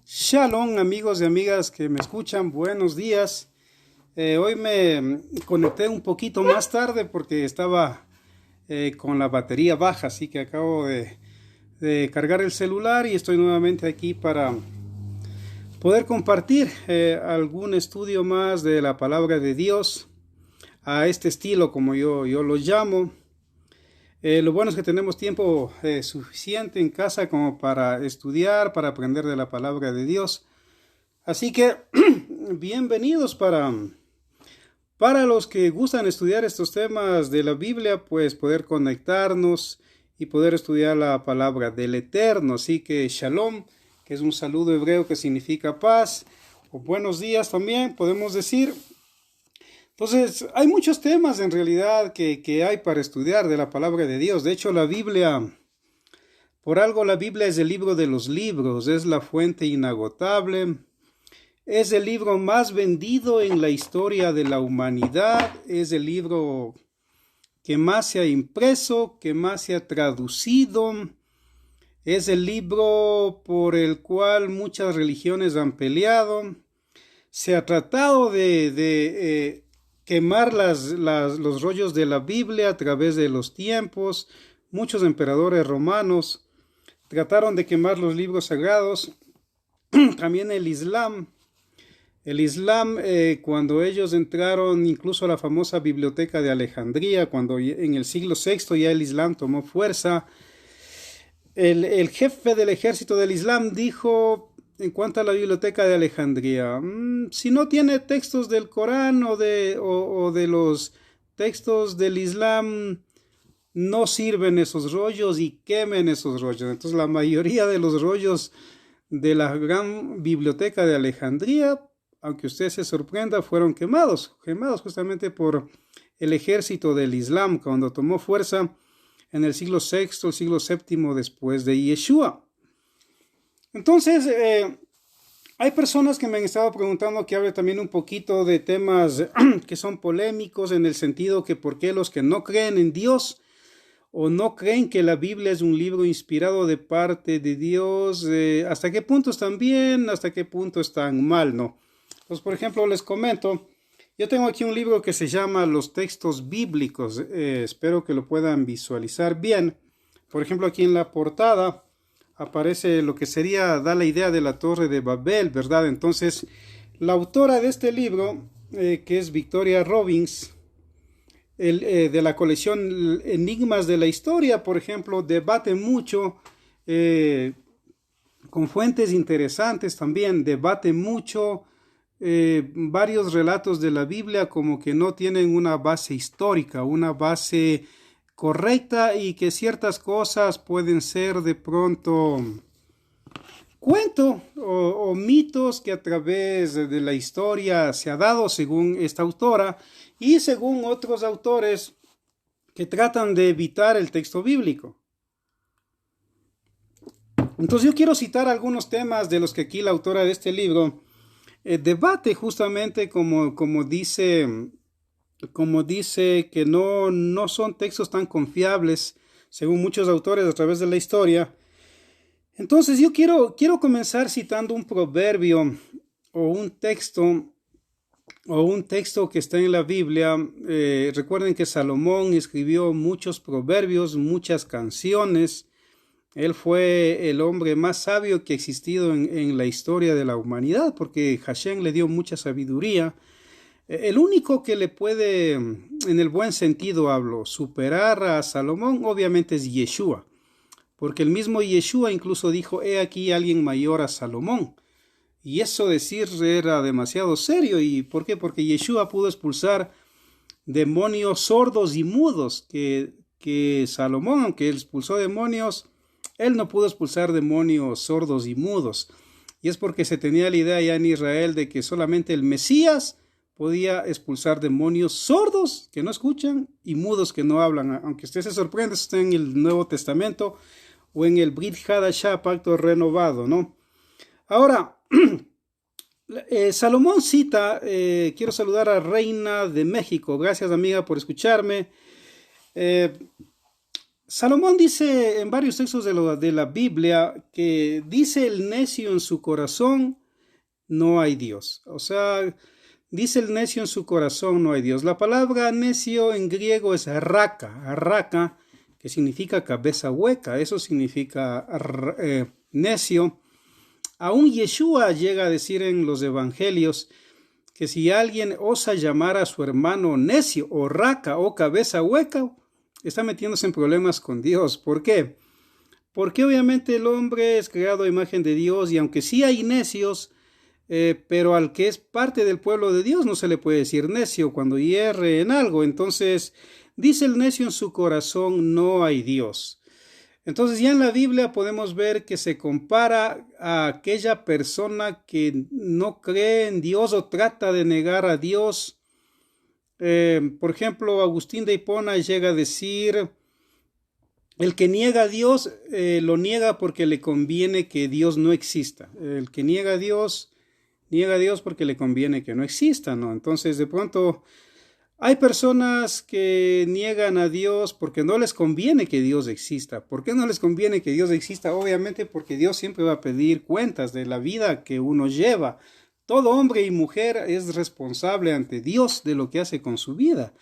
Shalom, amigos y amigas que me escuchan, buenos días. Hoy me conecté un poquito más tarde porque estaba con la batería baja, así que acabo de cargar el celular y estoy nuevamente aquí para poder compartir algún estudio más de la palabra de Dios a este estilo, como yo lo llamo. Lo bueno es que tenemos tiempo suficiente en casa como para estudiar, para aprender de la palabra de Dios. Así que bienvenidos para los que gustan estudiar estos temas de la Biblia, pues poder conectarnos y poder estudiar la palabra del Eterno. Así que Shalom, que es un saludo hebreo que significa paz, o buenos días también podemos decir. Entonces, hay muchos temas en realidad que hay para estudiar de la palabra de Dios. De hecho, la Biblia, por algo la Biblia es el libro de los libros, es la fuente inagotable. Es el libro más vendido en la historia de la humanidad, es el libro que más se ha impreso, que más se ha traducido, es el libro por el cual muchas religiones han peleado. Se ha tratado de quemar los rollos de la Biblia a través de los tiempos. Muchos emperadores romanos trataron de quemar los libros sagrados. También el Islam. Cuando ellos entraron incluso a la famosa biblioteca de Alejandría, cuando en el siglo VI ya el Islam tomó fuerza, el jefe del ejército del Islam dijo en cuanto a la biblioteca de Alejandría, si no tiene textos del Corán o de los textos del Islam, no sirven esos rollos y quemen esos rollos. Entonces la mayoría de los rollos de la gran biblioteca de Alejandría, aunque usted se sorprenda, fueron quemados justamente por el ejército del Islam cuando tomó fuerza en el siglo VI, el siglo VII después de Yeshua. Entonces, hay personas que me han estado preguntando que hable también un poquito de temas que son polémicos en el sentido que por qué los que no creen en Dios o no creen que la Biblia es un libro inspirado de parte de Dios, hasta qué punto están bien, hasta qué punto están mal, ¿no? Pues, por ejemplo, les comento, yo tengo aquí un libro que se llama Los textos bíblicos, espero que lo puedan visualizar bien. Por ejemplo, aquí en la portada aparece lo que sería, da la idea de la Torre de Babel, ¿verdad? Entonces, la autora de este libro, que es Victoria Robbins, de la colección Enigmas de la Historia, por ejemplo, debate mucho, con fuentes interesantes también, debate mucho varios relatos de la Biblia como que no tienen una base histórica, una base correcta y que ciertas cosas pueden ser de pronto cuento o mitos que a través de la historia se ha dado según esta autora y según otros autores que tratan de evitar el texto bíblico. Entonces yo quiero citar algunos temas de los que aquí la autora de este libro debate justamente como dice que no son textos tan confiables según muchos autores a través de la historia. Entonces yo quiero comenzar citando un proverbio o un texto que está en la Biblia. Recuerden que Salomón escribió muchos proverbios, muchas canciones. Él fue el hombre más sabio que ha existido en la historia de la humanidad, porque Hashem le dio mucha sabiduría. El único que le puede, en el buen sentido hablo, superar a Salomón, obviamente es Yeshua, porque el mismo Yeshua incluso dijo, he aquí alguien mayor a Salomón. Y eso decir era demasiado serio. ¿Y por qué? Porque Yeshua pudo expulsar demonios sordos y mudos, que Salomón, aunque él expulsó demonios, él no pudo expulsar demonios sordos y mudos. Y es porque se tenía la idea ya en Israel de que solamente el Mesías podía expulsar demonios sordos que no escuchan y mudos que no hablan. Aunque usted se sorprenda, está en el Nuevo Testamento o en el Brit Hadashah, pacto renovado, ¿no? Ahora, Salomón cita, quiero saludar a Reina de México. Gracias, amiga, por escucharme. Salomón dice en varios textos de la Biblia que dice el necio en su corazón, no hay Dios. O sea, dice el necio en su corazón, no hay Dios. La palabra necio en griego es raka, que significa cabeza hueca. Eso significa necio. Aún Yeshua llega a decir en los evangelios que si alguien osa llamar a su hermano necio o raka o cabeza hueca, está metiéndose en problemas con Dios. ¿Por qué? Porque obviamente el hombre es creado a imagen de Dios y aunque sí hay necios, pero al que es parte del pueblo de Dios no se le puede decir necio cuando hierre en algo. Entonces, dice el necio en su corazón, no hay Dios. Entonces ya en la Biblia podemos ver que se compara a aquella persona que no cree en Dios o trata de negar a Dios. Por ejemplo, Agustín de Hipona llega a decir, el que niega a Dios lo niega porque le conviene que Dios no exista. El que niega a Dios porque le conviene que no exista, ¿no? Entonces de pronto hay personas que niegan a Dios porque no les conviene que Dios exista. ¿Por qué no les conviene que Dios exista? Obviamente porque Dios siempre va a pedir cuentas de la vida que uno lleva. Todo hombre y mujer es responsable ante Dios de lo que hace con su vida,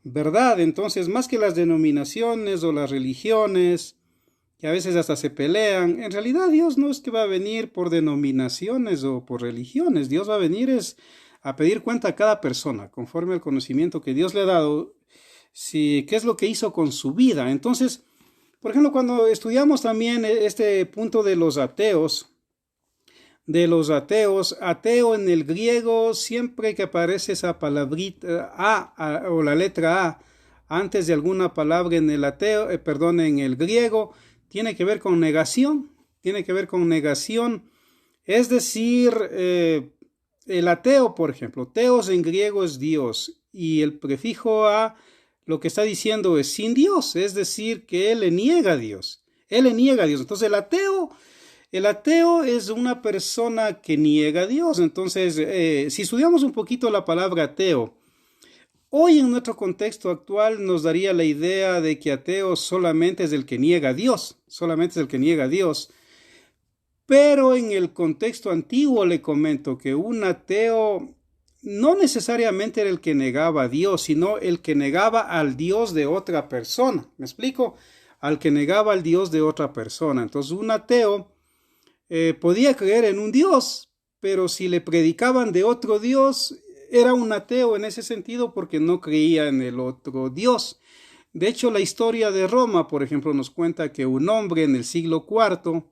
¿verdad? Entonces, más que las denominaciones o las religiones, que a veces hasta se pelean, en realidad Dios no es que va a venir por denominaciones o por religiones. Dios va a venir a pedir cuenta a cada persona, conforme al conocimiento que Dios le ha dado, qué es lo que hizo con su vida. Entonces, por ejemplo, cuando estudiamos también este punto de los ateos, ateo en el griego, siempre que aparece esa palabrita o la letra A antes de alguna palabra en el en el griego, tiene que ver con negación, es decir, el ateo, por ejemplo, teos en griego es Dios, y el prefijo a lo que está diciendo es sin Dios, es decir, que él le niega a Dios, Entonces el ateo es una persona que niega a Dios. Entonces, si estudiamos un poquito la palabra ateo, hoy en nuestro contexto actual nos daría la idea de que ateo solamente es el que niega a Dios, Pero en el contexto antiguo le comento que un ateo no necesariamente era el que negaba a Dios, sino el que negaba al Dios de otra persona. ¿Me explico? Al que negaba al Dios de otra persona. Entonces, un ateo podía creer en un Dios, pero si le predicaban de otro Dios, era un ateo en ese sentido porque no creía en el otro Dios. De hecho, la historia de Roma, por ejemplo, nos cuenta que un hombre en el siglo IV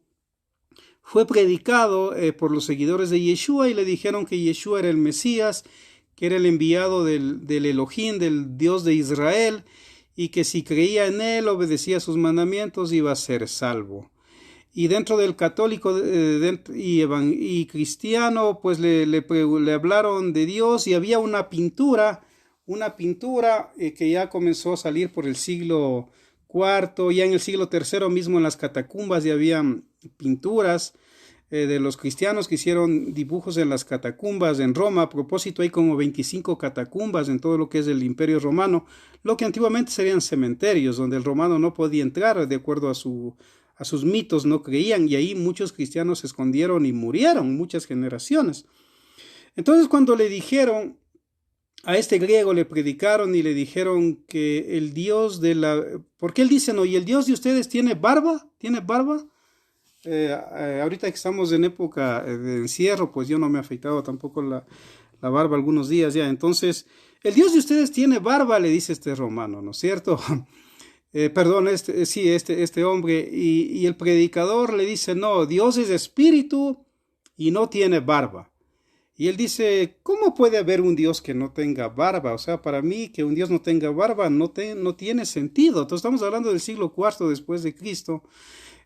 fue predicado por los seguidores de Yeshua y le dijeron que Yeshua era el Mesías, que era el enviado del Elohim, del Dios de Israel, y que si creía en él, obedecía sus mandamientos, iba a ser salvo. Y dentro del católico y cristiano, pues le hablaron de Dios y había una pintura que ya comenzó a salir por el siglo IV, ya en el siglo III mismo en las catacumbas ya había pinturas de los cristianos que hicieron dibujos en las catacumbas en Roma. A propósito, hay como 25 catacumbas en todo lo que es el Imperio Romano, lo que antiguamente serían cementerios, donde el romano no podía entrar de acuerdo a sus mitos, no creían, y ahí muchos cristianos se escondieron y murieron, muchas generaciones. Entonces cuando le dijeron a este griego, le predicaron y le dijeron que el Dios porque él dice, no, ¿y el Dios de ustedes tiene barba? Ahorita que estamos en época de encierro, pues yo no me he afeitado tampoco la barba algunos días ya. Entonces, el Dios de ustedes tiene barba, le dice este romano, ¿no es cierto? Este hombre, y el predicador le dice, no, Dios es espíritu y no tiene barba. Y él dice, ¿cómo puede haber un Dios que no tenga barba? O sea, para mí que un Dios no tenga barba no tiene sentido. Entonces estamos hablando del siglo IV después de Cristo.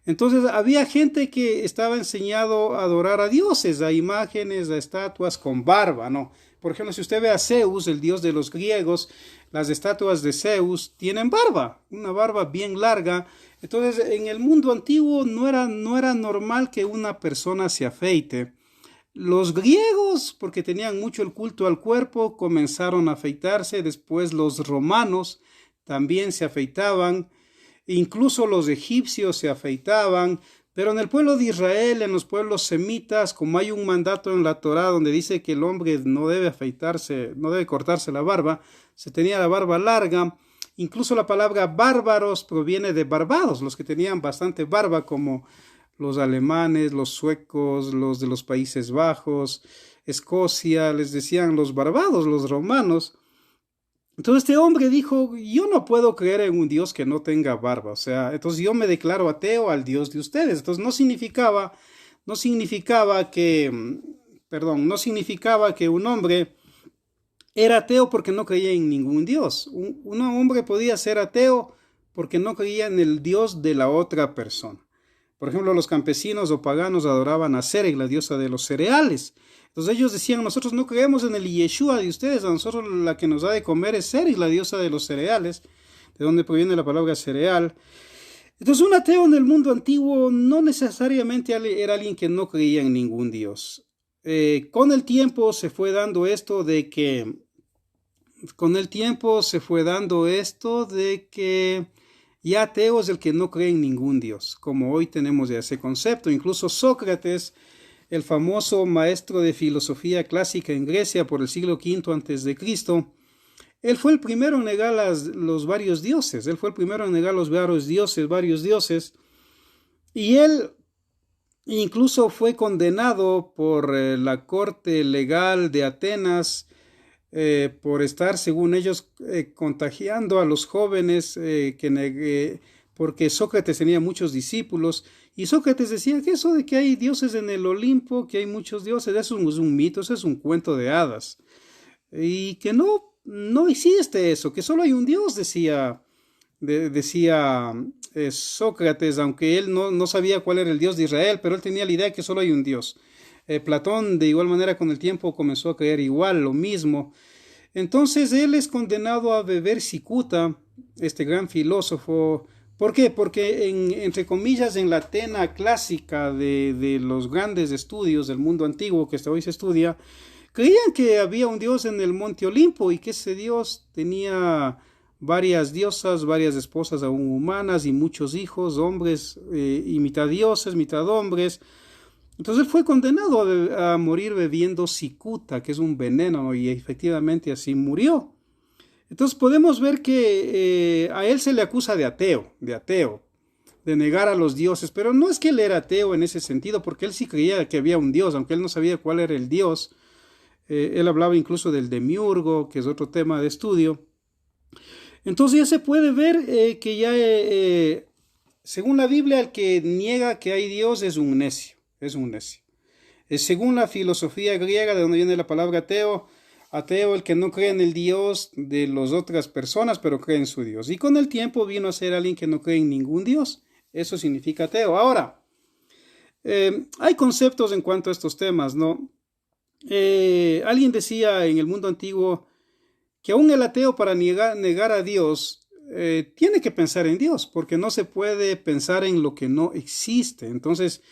Entonces había gente que estaba enseñado a adorar a dioses, a imágenes, a estatuas con barba, ¿no? Por ejemplo, si usted ve a Zeus, el dios de los griegos, las estatuas de Zeus tienen barba, una barba bien larga. Entonces, en el mundo antiguo no era normal que una persona se afeite. Los griegos, porque tenían mucho el culto al cuerpo, comenzaron a afeitarse. Después los romanos también se afeitaban. Incluso los egipcios se afeitaban, pero en el pueblo de Israel, en los pueblos semitas, como hay un mandato en la Torá donde dice que el hombre no debe afeitarse, no debe cortarse la barba, se tenía la barba larga. Incluso la palabra bárbaros proviene de barbados, los que tenían bastante barba, como los alemanes, los suecos, los de los Países Bajos, Escocia, les decían los barbados, los romanos. Entonces este hombre dijo, yo no puedo creer en un Dios que no tenga barba, o sea, entonces yo me declaro ateo al Dios de ustedes. Entonces no significaba que un hombre era ateo porque no creía en ningún Dios. Un hombre podía ser ateo porque no creía en el Dios de la otra persona. Por ejemplo, los campesinos o paganos adoraban a Sereg, la diosa de los cereales. Entonces ellos decían, nosotros no creemos en el Yeshua de ustedes, a nosotros la que nos da de comer es Sereg, la diosa de los cereales, de donde proviene la palabra cereal. Entonces un ateo en el mundo antiguo no necesariamente era alguien que no creía en ningún Dios. Con el tiempo se fue dando esto de que ya ateo es el que no cree en ningún Dios, como hoy tenemos ya ese concepto. Incluso Sócrates, el famoso maestro de filosofía clásica en Grecia por el siglo V a.C., él fue el primero en negar los varios dioses, varios dioses, y él incluso fue condenado por la corte legal de Atenas por estar, según ellos, contagiando a los jóvenes, porque Sócrates tenía muchos discípulos, y Sócrates decía que eso de que hay dioses en el Olimpo, que hay muchos dioses, eso es un mito, eso es un cuento de hadas, y que no existe eso, que solo hay un Dios, decía Sócrates, aunque él no sabía cuál era el Dios de Israel, pero él tenía la idea de que solo hay un Dios. Platón, de igual manera, con el tiempo comenzó a creer igual, lo mismo. Entonces él es condenado a beber cicuta, este gran filósofo. ¿Por qué? Porque entre comillas en la Atena clásica de los grandes estudios del mundo antiguo que hasta hoy se estudia, creían que había un dios en el monte Olimpo y que ese dios tenía varias diosas, varias esposas aún humanas y muchos hijos, hombres, y mitad dioses, mitad hombres. Entonces él fue condenado a morir bebiendo cicuta, que es un veneno, y efectivamente así murió. Entonces podemos ver que a él se le acusa de ateo, de negar a los dioses, pero no es que él era ateo en ese sentido, porque él sí creía que había un dios, aunque él no sabía cuál era el dios. Él hablaba incluso del demiurgo, que es otro tema de estudio. Entonces ya se puede ver que ya, según la Biblia, el que niega que hay Dios es un necio. Según la filosofía griega, de donde viene la palabra ateo, el que no cree en el Dios de las otras personas, pero cree en su Dios. Y con el tiempo vino a ser alguien que no cree en ningún Dios. Eso significa ateo. Ahora, hay conceptos en cuanto a estos temas, ¿no? Alguien decía en el mundo antiguo que aún el ateo, para negar a Dios, tiene que pensar en Dios, porque no se puede pensar en lo que no existe. Entonces,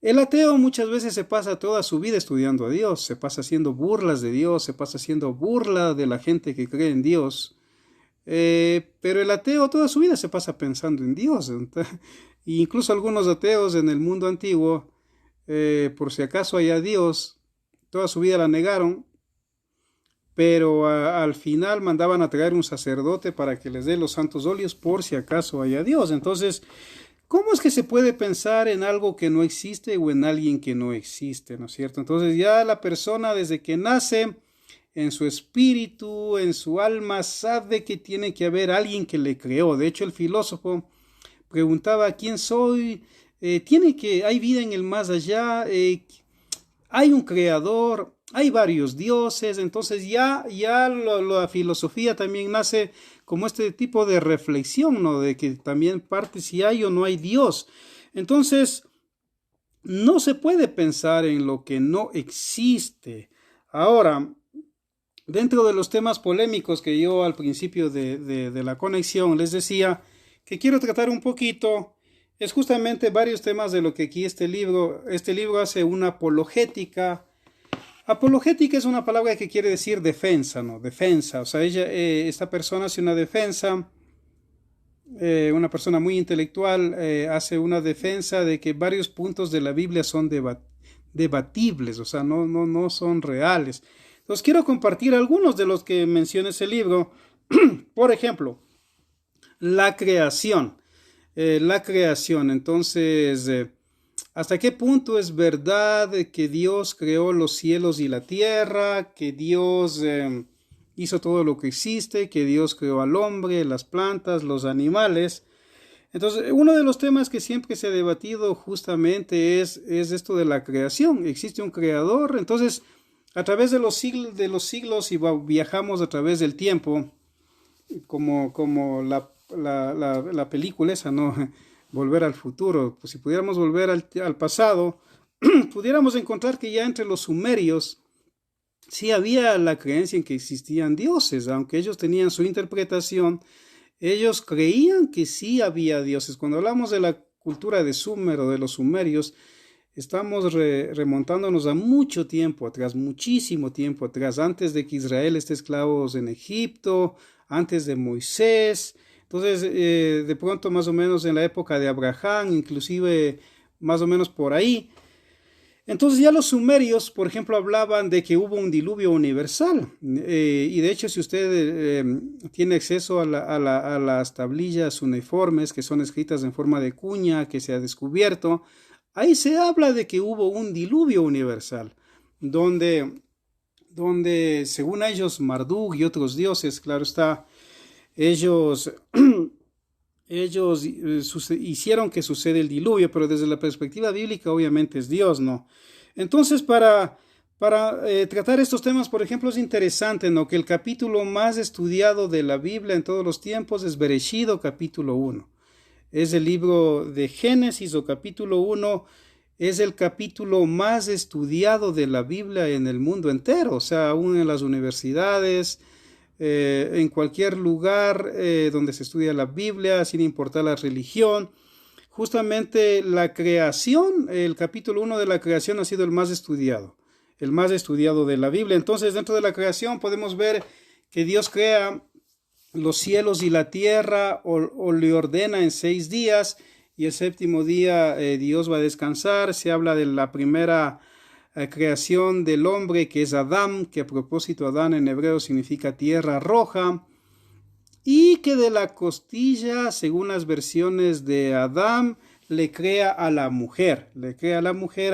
el ateo muchas veces se pasa toda su vida estudiando a Dios, se pasa haciendo burlas de Dios, se pasa haciendo burla de la gente que cree en Dios, pero el ateo toda su vida se pasa pensando en Dios. Incluso algunos ateos en el mundo antiguo, por si acaso haya Dios, toda su vida la negaron, pero al final mandaban a traer un sacerdote para que les dé los santos óleos por si acaso haya Dios. Entonces, ¿cómo es que se puede pensar en algo que no existe o en alguien que no existe, ¿no es cierto? Entonces ya la persona desde que nace, en su espíritu, en su alma, sabe que tiene que haber alguien que le creó. De hecho, el filósofo preguntaba, ¿quién soy? ¿Hay vida en el más allá? ¿Hay un creador? Hay varios dioses. Entonces ya la filosofía también nace como este tipo de reflexión, ¿no? De que también parte si hay o no hay Dios. Entonces, no se puede pensar en lo que no existe. Ahora, dentro de los temas polémicos que yo al principio de la conexión les decía que quiero tratar un poquito, es justamente varios temas de lo que aquí este libro hace una apologética. Apologética es una palabra que quiere decir defensa, ¿no? Defensa, o sea, esta persona hace una defensa una persona muy intelectual, hace una defensa de que varios puntos de la Biblia son debatibles, o sea, no son reales. Entonces quiero compartir algunos de los que menciona ese libro. Por ejemplo, la creación. La creación. Entonces, ¿hasta qué punto es verdad que Dios creó los cielos y la tierra? Que Dios hizo todo lo que existe, que Dios creó al hombre, las plantas, los animales. Entonces, uno de los temas que siempre se ha debatido justamente es esto de la creación. Existe un creador. Entonces, a través de los siglos y viajamos a través del tiempo, como la película esa, ¿no? Volver al futuro. Pues si pudiéramos volver al pasado, pudiéramos encontrar que ya entre los sumerios sí había la creencia en que existían dioses, aunque ellos tenían su interpretación, ellos creían que sí había dioses. Cuando hablamos de la cultura de Sumer o de los sumerios, estamos remontándonos a mucho tiempo atrás, muchísimo tiempo atrás, antes de que Israel esté esclavos en Egipto, antes de Moisés. Entonces, de pronto, más o menos en la época de Abraham, inclusive más o menos por ahí. Entonces ya los sumerios, por ejemplo, hablaban de que hubo un diluvio universal. Y de hecho, si usted tiene acceso a las tablillas uniformes que son escritas en forma de cuña, que se ha descubierto, ahí se habla de que hubo un diluvio universal, donde según ellos, Marduk y otros dioses, claro está, ellos hicieron que suceda el diluvio, pero desde la perspectiva bíblica obviamente es Dios, ¿no? Entonces, para tratar estos temas, por ejemplo, es interesante, ¿no? Que el capítulo más estudiado de la Biblia en todos los tiempos es Bereshit, capítulo 1. Es el libro de Génesis o capítulo 1, es el capítulo más estudiado de la Biblia en el mundo entero, o sea, aún en las universidades, en cualquier lugar donde se estudia la Biblia, sin importar la religión. Justamente la creación, el capítulo 1 de la creación ha sido el más estudiado de la Biblia. Entonces, dentro de la creación podemos ver que Dios crea los cielos y la tierra o le ordena en 6 días, y el séptimo día Dios va a descansar. Se habla de la primera creación del hombre, que es Adán, que a propósito Adán en hebreo significa tierra roja, y que de la costilla, según las versiones de Adán, le crea a la mujer,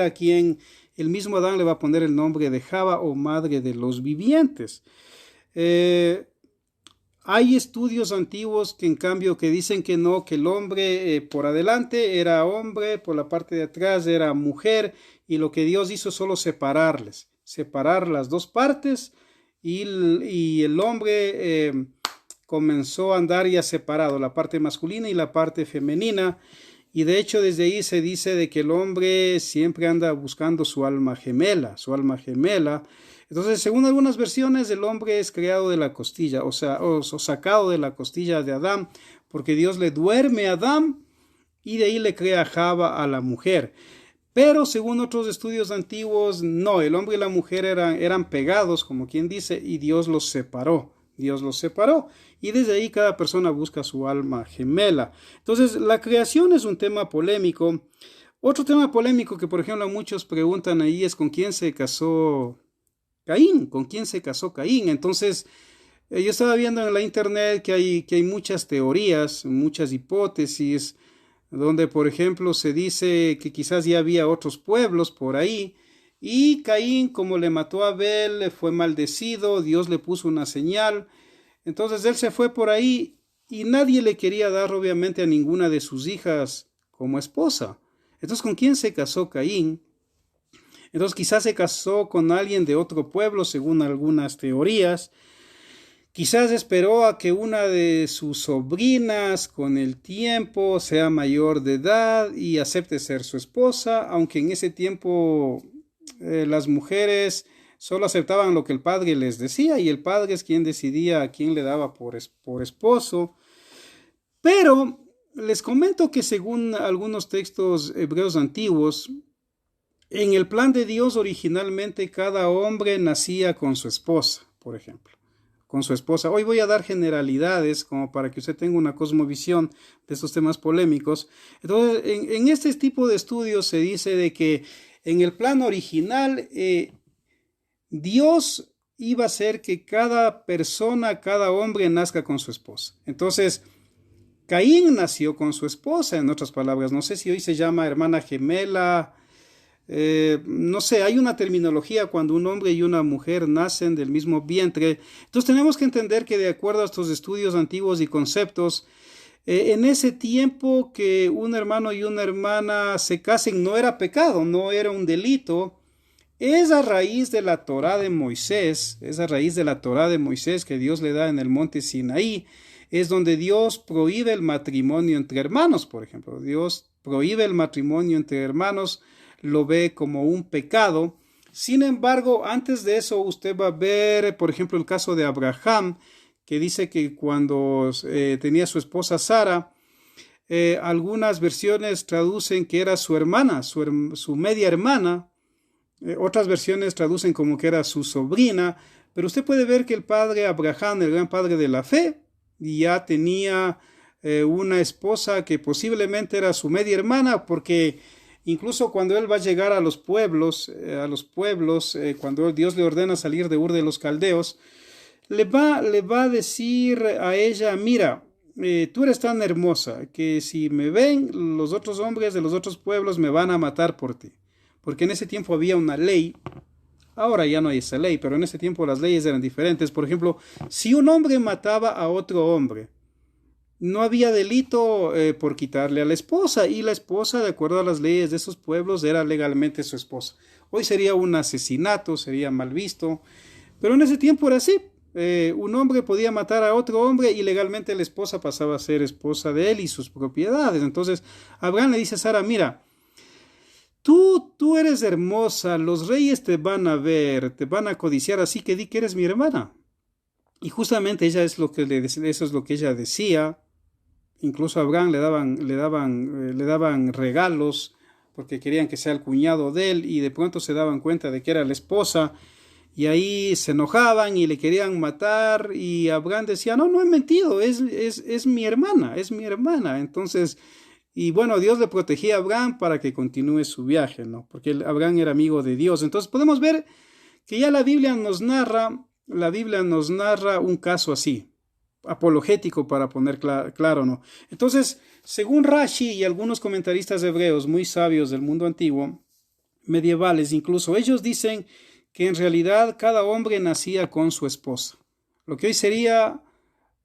a quien el mismo Adán le va a poner el nombre de Java o madre de los vivientes. Hay estudios antiguos que en cambio que dicen que no, que el hombre por adelante era hombre, por la parte de atrás era mujer, y lo que Dios hizo solo separar las dos partes, y el hombre comenzó a andar ya separado, la parte masculina y la parte femenina, y de hecho desde ahí se dice de que el hombre siempre anda buscando su alma gemela. Entonces, según algunas versiones, el hombre es creado de la costilla, o sacado de la costilla de Adán, porque Dios le duerme a Adán y de ahí le crea a Java, a la mujer. Pero según otros estudios antiguos, no, el hombre y la mujer eran pegados, como quien dice, y Dios los separó. Y desde ahí cada persona busca su alma gemela. Entonces, la creación es un tema polémico. Otro tema polémico que, por ejemplo, muchos preguntan ahí es con quién se casó Caín. Entonces, yo estaba viendo en la internet que hay muchas teorías, muchas hipótesis, donde, por ejemplo, se dice que quizás ya había otros pueblos por ahí, y Caín, como le mató a Abel, fue maldecido, Dios le puso una señal. Entonces él se fue por ahí y nadie le quería dar, obviamente, a ninguna de sus hijas como esposa. Entonces, ¿con quién se casó Caín? Entonces quizás se casó con alguien de otro pueblo, según algunas teorías. Quizás esperó a que una de sus sobrinas con el tiempo sea mayor de edad y acepte ser su esposa, aunque en ese tiempo las mujeres solo aceptaban lo que el padre les decía, y el padre es quien decidía a quién le daba por esposo. Pero les comento que según algunos textos hebreos antiguos, en el plan de Dios originalmente cada hombre nacía con su esposa, por ejemplo, con su esposa. Hoy voy a dar generalidades como para que usted tenga una cosmovisión de estos temas polémicos. Entonces, en este tipo de estudios se dice de que en el plan original Dios iba a hacer que cada persona, cada hombre nazca con su esposa. Entonces, Caín nació con su esposa, en otras palabras. No sé si hoy se llama hermana gemela. No sé, hay una terminología cuando un hombre y una mujer nacen del mismo vientre. Entonces tenemos que entender que de acuerdo a estos estudios antiguos y conceptos, en ese tiempo que un hermano y una hermana se casen no era pecado, no era un delito. Es a raíz de la Torá de Moisés, que Dios le da en el monte Sinaí, es donde Dios prohíbe el matrimonio entre hermanos, por ejemplo. Dios prohíbe el matrimonio entre hermanos, lo ve como un pecado. Sin embargo, antes de eso usted va a ver, por ejemplo, el caso de Abraham, que dice que cuando tenía su esposa Sara, algunas versiones traducen que era su hermana, su media hermana. Otras versiones traducen como que era su sobrina, pero usted puede ver que el padre Abraham, el gran padre de la fe, ya tenía una esposa que posiblemente era su media hermana, porque incluso cuando él va a llegar a los pueblos, cuando Dios le ordena salir de Ur de los Caldeos, le va a decir a ella, mira, tú eres tan hermosa que si me ven los otros hombres de los otros pueblos me van a matar por ti. Porque en ese tiempo había una ley, ahora ya no hay esa ley, pero en ese tiempo las leyes eran diferentes. Por ejemplo, si un hombre mataba a otro hombre, no había delito por quitarle a la esposa, y la esposa, de acuerdo a las leyes de esos pueblos, era legalmente su esposa. Hoy sería un asesinato, sería mal visto, pero en ese tiempo era así. Un hombre podía matar a otro hombre y legalmente la esposa pasaba a ser esposa de él y sus propiedades. Entonces Abraham le dice a Sara, mira, Tú eres hermosa, los reyes te van a ver, te van a codiciar, así que di que eres mi hermana. Y justamente eso es lo que ella decía. Incluso a Abraham le daban regalos porque querían que sea el cuñado de él, y de pronto se daban cuenta de que era la esposa, y ahí se enojaban y le querían matar, y Abraham decía, no he mentido, es mi hermana, es mi hermana. Entonces, y bueno, Dios le protegía a Abraham para que continúe su viaje, ¿no? Porque Abraham era amigo de Dios. Entonces podemos ver que ya la Biblia nos narra un caso así, apologético, para poner claro, ¿no? Entonces, según Rashi y algunos comentaristas hebreos muy sabios del mundo antiguo, medievales incluso, ellos dicen que en realidad cada hombre nacía con su esposa. Lo que hoy sería...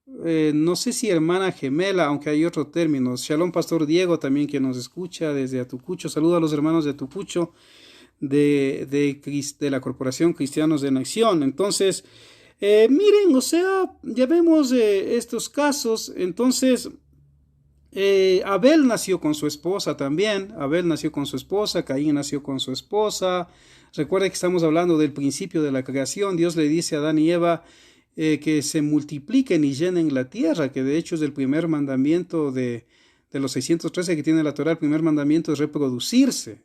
no sé si hermana gemela, aunque hay otro término. Shalom, Pastor Diego, también, que nos escucha desde Atucucho. Saludo a los hermanos de Atucucho, de la Corporación Cristianos de Acción. Entonces, miren, o sea, ya vemos estos casos. Entonces, Abel nació con su esposa también. Caín nació con su esposa. Recuerda que estamos hablando del principio de la creación. Dios le dice a Adán y Eva que se multipliquen y llenen la tierra, que de hecho es el primer mandamiento de los 613 que tiene la Torá. El primer mandamiento es reproducirse.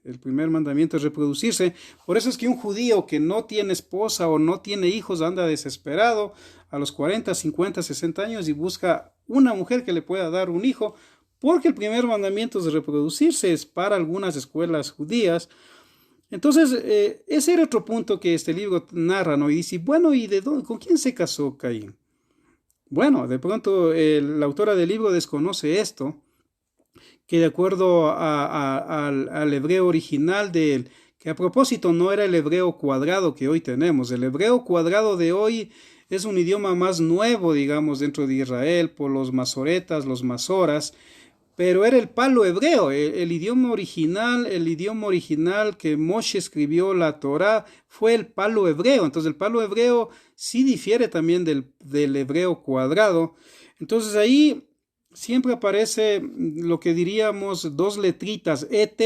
Por eso es que un judío que no tiene esposa o no tiene hijos anda desesperado a los 40, 50, 60 años y busca una mujer que le pueda dar un hijo, porque el primer mandamiento es reproducirse, es para algunas escuelas judías. Entonces, ese era otro punto que este libro narra, ¿no? Y dice, bueno, ¿y con quién se casó Caín? Bueno, de pronto la autora del libro desconoce esto, que de acuerdo al hebreo original que a propósito no era el hebreo cuadrado que hoy tenemos. El hebreo cuadrado de hoy es un idioma más nuevo, digamos, dentro de Israel, por los masoretas, los masoras, pero era el palo hebreo, el idioma original que Moshe escribió la Torá fue el palo hebreo. Entonces el palo hebreo sí difiere también del hebreo cuadrado. Entonces ahí siempre aparece lo que diríamos dos letritas, et,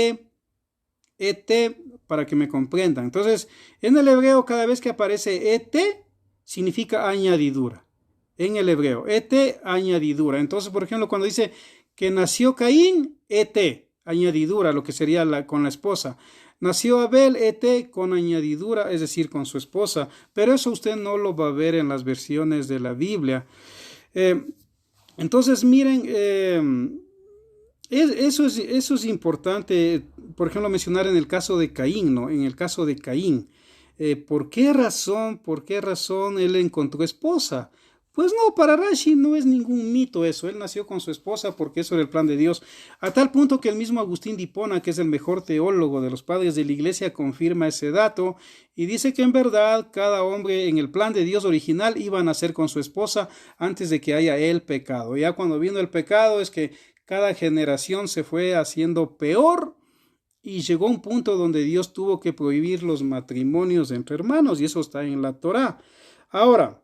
para que me comprendan. Entonces en el hebreo cada vez que aparece et significa añadidura. En el hebreo, et, añadidura. Entonces, por ejemplo, cuando dice que nació Caín, et, añadidura, lo que sería con la esposa. Nació Abel, con añadidura, es decir, con su esposa, pero eso usted no lo va a ver en las versiones de la Biblia. Entonces, miren, eso es importante, por ejemplo, mencionar en el caso de Caín, ¿no? En el caso de Caín, ¿por qué razón él encontró esposa? Pues no, para Rashi no es ningún mito eso. Él nació con su esposa porque eso era el plan de Dios. A tal punto que el mismo Agustín de Hipona, que es el mejor teólogo de los padres de la iglesia, confirma ese dato y dice que en verdad cada hombre en el plan de Dios original iba a nacer con su esposa antes de que haya el pecado. Ya cuando vino el pecado es que cada generación se fue haciendo peor y llegó a un punto donde Dios tuvo que prohibir los matrimonios entre hermanos y eso está en la Torá. Ahora,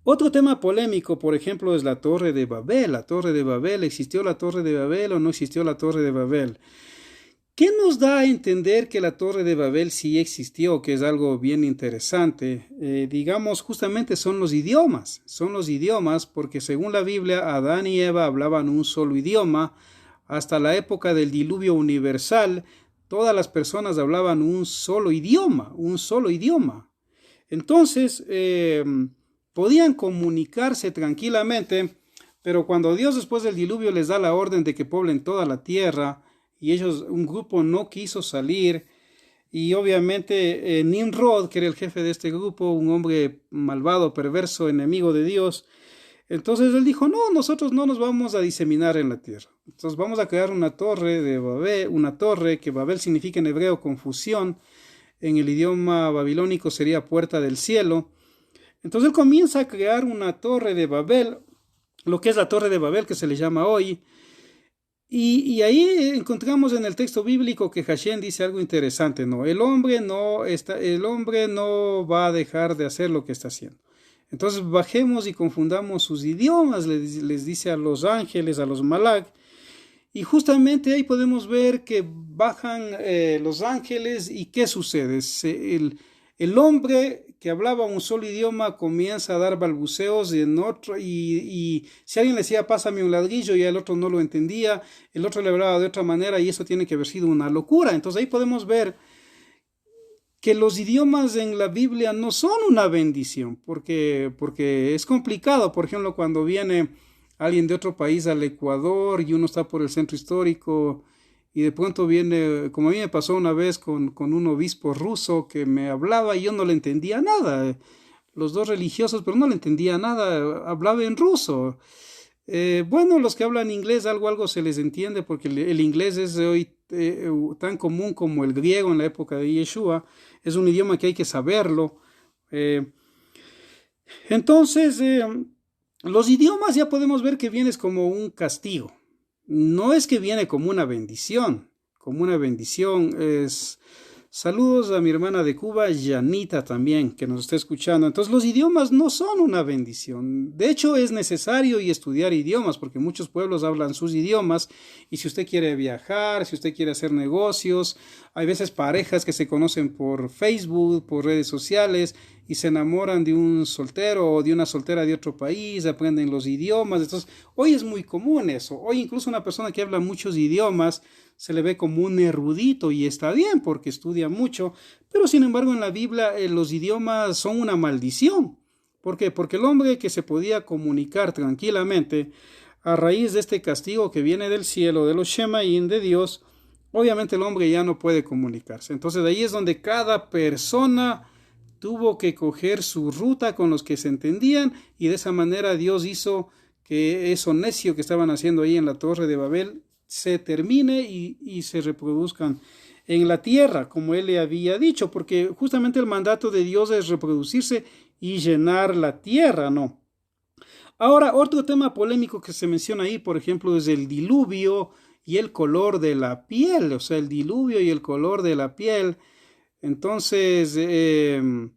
otro tema polémico, por ejemplo, es la Torre de Babel. La Torre de Babel, ¿existió la Torre de Babel o no existió la Torre de Babel? ¿Qué nos da a entender que la Torre de Babel sí existió, que es algo bien interesante? Digamos, justamente son los idiomas porque según la Biblia, Adán y Eva hablaban un solo idioma. Hasta la época del diluvio universal, todas las personas hablaban un solo idioma. Entonces, podían comunicarse tranquilamente, pero cuando Dios después del diluvio les da la orden de que poblen toda la tierra, y ellos, un grupo no quiso salir, y obviamente Nimrod, que era el jefe de este grupo, un hombre malvado, perverso, enemigo de Dios, entonces él dijo, no, nosotros no nos vamos a diseminar en la tierra. Entonces vamos a crear una torre de Babel, una torre que Babel significa en hebreo confusión, en el idioma babilónico sería puerta del cielo. Entonces él comienza a crear una torre de Babel, lo que es la torre de Babel que se le llama hoy. Y ahí encontramos en el texto bíblico que Hashem dice algo interesante, ¿no? El hombre no va a dejar de hacer lo que está haciendo. Entonces bajemos y confundamos sus idiomas, les dice a los ángeles, a los malak. Y justamente ahí podemos ver que bajan los ángeles y ¿qué sucede? El hombre que hablaba un solo idioma comienza a dar balbuceos en otro y si alguien le decía pásame un ladrillo y el otro no lo entendía, el otro le hablaba de otra manera y eso tiene que haber sido una locura. Entonces ahí podemos ver que los idiomas en la Biblia no son una bendición porque es complicado. Por ejemplo, cuando viene alguien de otro país al Ecuador y uno está por el centro histórico y de pronto viene, como a mí me pasó una vez con un obispo ruso que me hablaba y yo no le entendía nada. Los dos religiosos, pero no le entendía nada, hablaba en ruso. Bueno, los que hablan inglés algo se les entiende porque el inglés es hoy tan común como el griego en la época de Yeshua. Es un idioma que hay que saberlo. Entonces, los idiomas ya podemos ver que vienen como un castigo. No es que viene como una bendición. Saludos a mi hermana de Cuba, Yanita también, que nos está escuchando. Entonces los idiomas no son una bendición. De hecho es necesario estudiar idiomas porque muchos pueblos hablan sus idiomas y si usted quiere viajar, si usted quiere hacer negocios, hay veces parejas que se conocen por Facebook, por redes sociales y se enamoran de un soltero o de una soltera de otro país, aprenden los idiomas. Entonces hoy es muy común eso. Hoy incluso una persona que habla muchos idiomas se le ve como un erudito y está bien porque estudia mucho, pero sin embargo en la Biblia los idiomas son una maldición. ¿Por qué? Porque el hombre que se podía comunicar tranquilamente a raíz de este castigo que viene del cielo, de los Shemaim de Dios, obviamente el hombre ya no puede comunicarse. Entonces ahí es donde cada persona tuvo que coger su ruta con los que se entendían y de esa manera Dios hizo que eso necio que estaban haciendo ahí en la Torre de Babel se termine y se reproduzcan en la tierra, como él le había dicho, porque justamente el mandato de Dios es reproducirse y llenar la tierra, ¿no? Ahora, otro tema polémico que se menciona ahí, por ejemplo, es el diluvio y el color de la piel, o sea, el diluvio y el color de la piel. Entonces en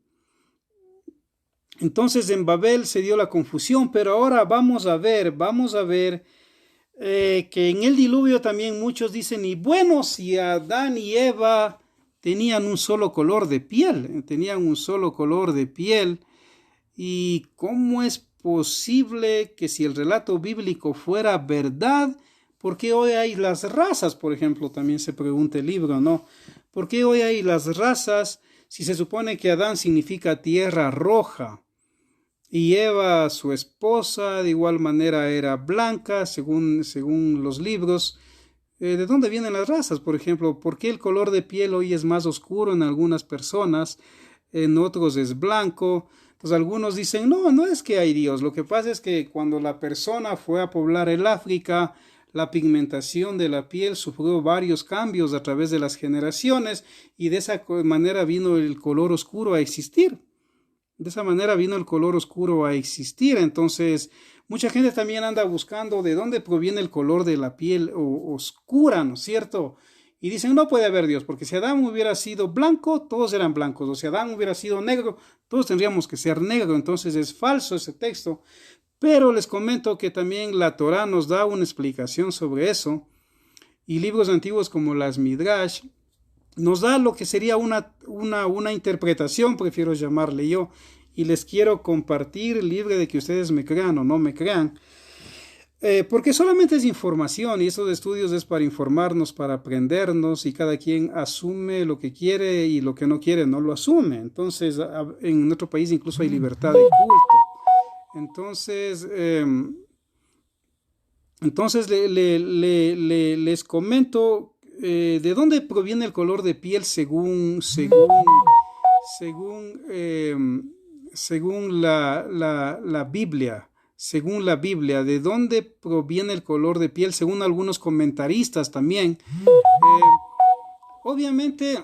Babel se dio la confusión, pero ahora vamos a ver que en el diluvio también muchos dicen, y bueno, si Adán y Eva tenían un solo color de piel, y cómo es posible que si el relato bíblico fuera verdad, ¿por qué hoy hay las razas? Por ejemplo, también se pregunta el libro, ¿no? ¿Por qué hoy hay las razas si se supone que Adán significa tierra roja? Y Eva, su esposa, de igual manera era blanca, según los libros. ¿De dónde vienen las razas? Por ejemplo, ¿por qué el color de piel hoy es más oscuro en algunas personas, en otros es blanco? Entonces algunos dicen, no es que hay Dios. Lo que pasa es que cuando la persona fue a poblar el África, la pigmentación de la piel sufrió varios cambios a través de las generaciones y de esa manera vino el color oscuro a existir. De esa manera vino el color oscuro a existir. Entonces, mucha gente también anda buscando de dónde proviene el color de la piel oscura, ¿no es cierto? Y dicen, no puede haber Dios, porque si Adán hubiera sido blanco, todos eran blancos. O si Adán hubiera sido negro, todos tendríamos que ser negros. Entonces es falso ese texto. Pero les comento que también la Torá nos da una explicación sobre eso. Y libros antiguos como las Midrash nos da lo que sería una interpretación, prefiero llamarle yo, y les quiero compartir, libre de que ustedes me crean o no me crean, porque solamente es información y esos estudios es para informarnos, para aprendernos, y cada quien asume lo que quiere y lo que no quiere no lo asume. Entonces, en nuestro país incluso hay libertad de culto. Entonces les comento de dónde proviene el color de piel según la Biblia. Según la Biblia, de dónde proviene el color de piel, según algunos comentaristas también. Obviamente,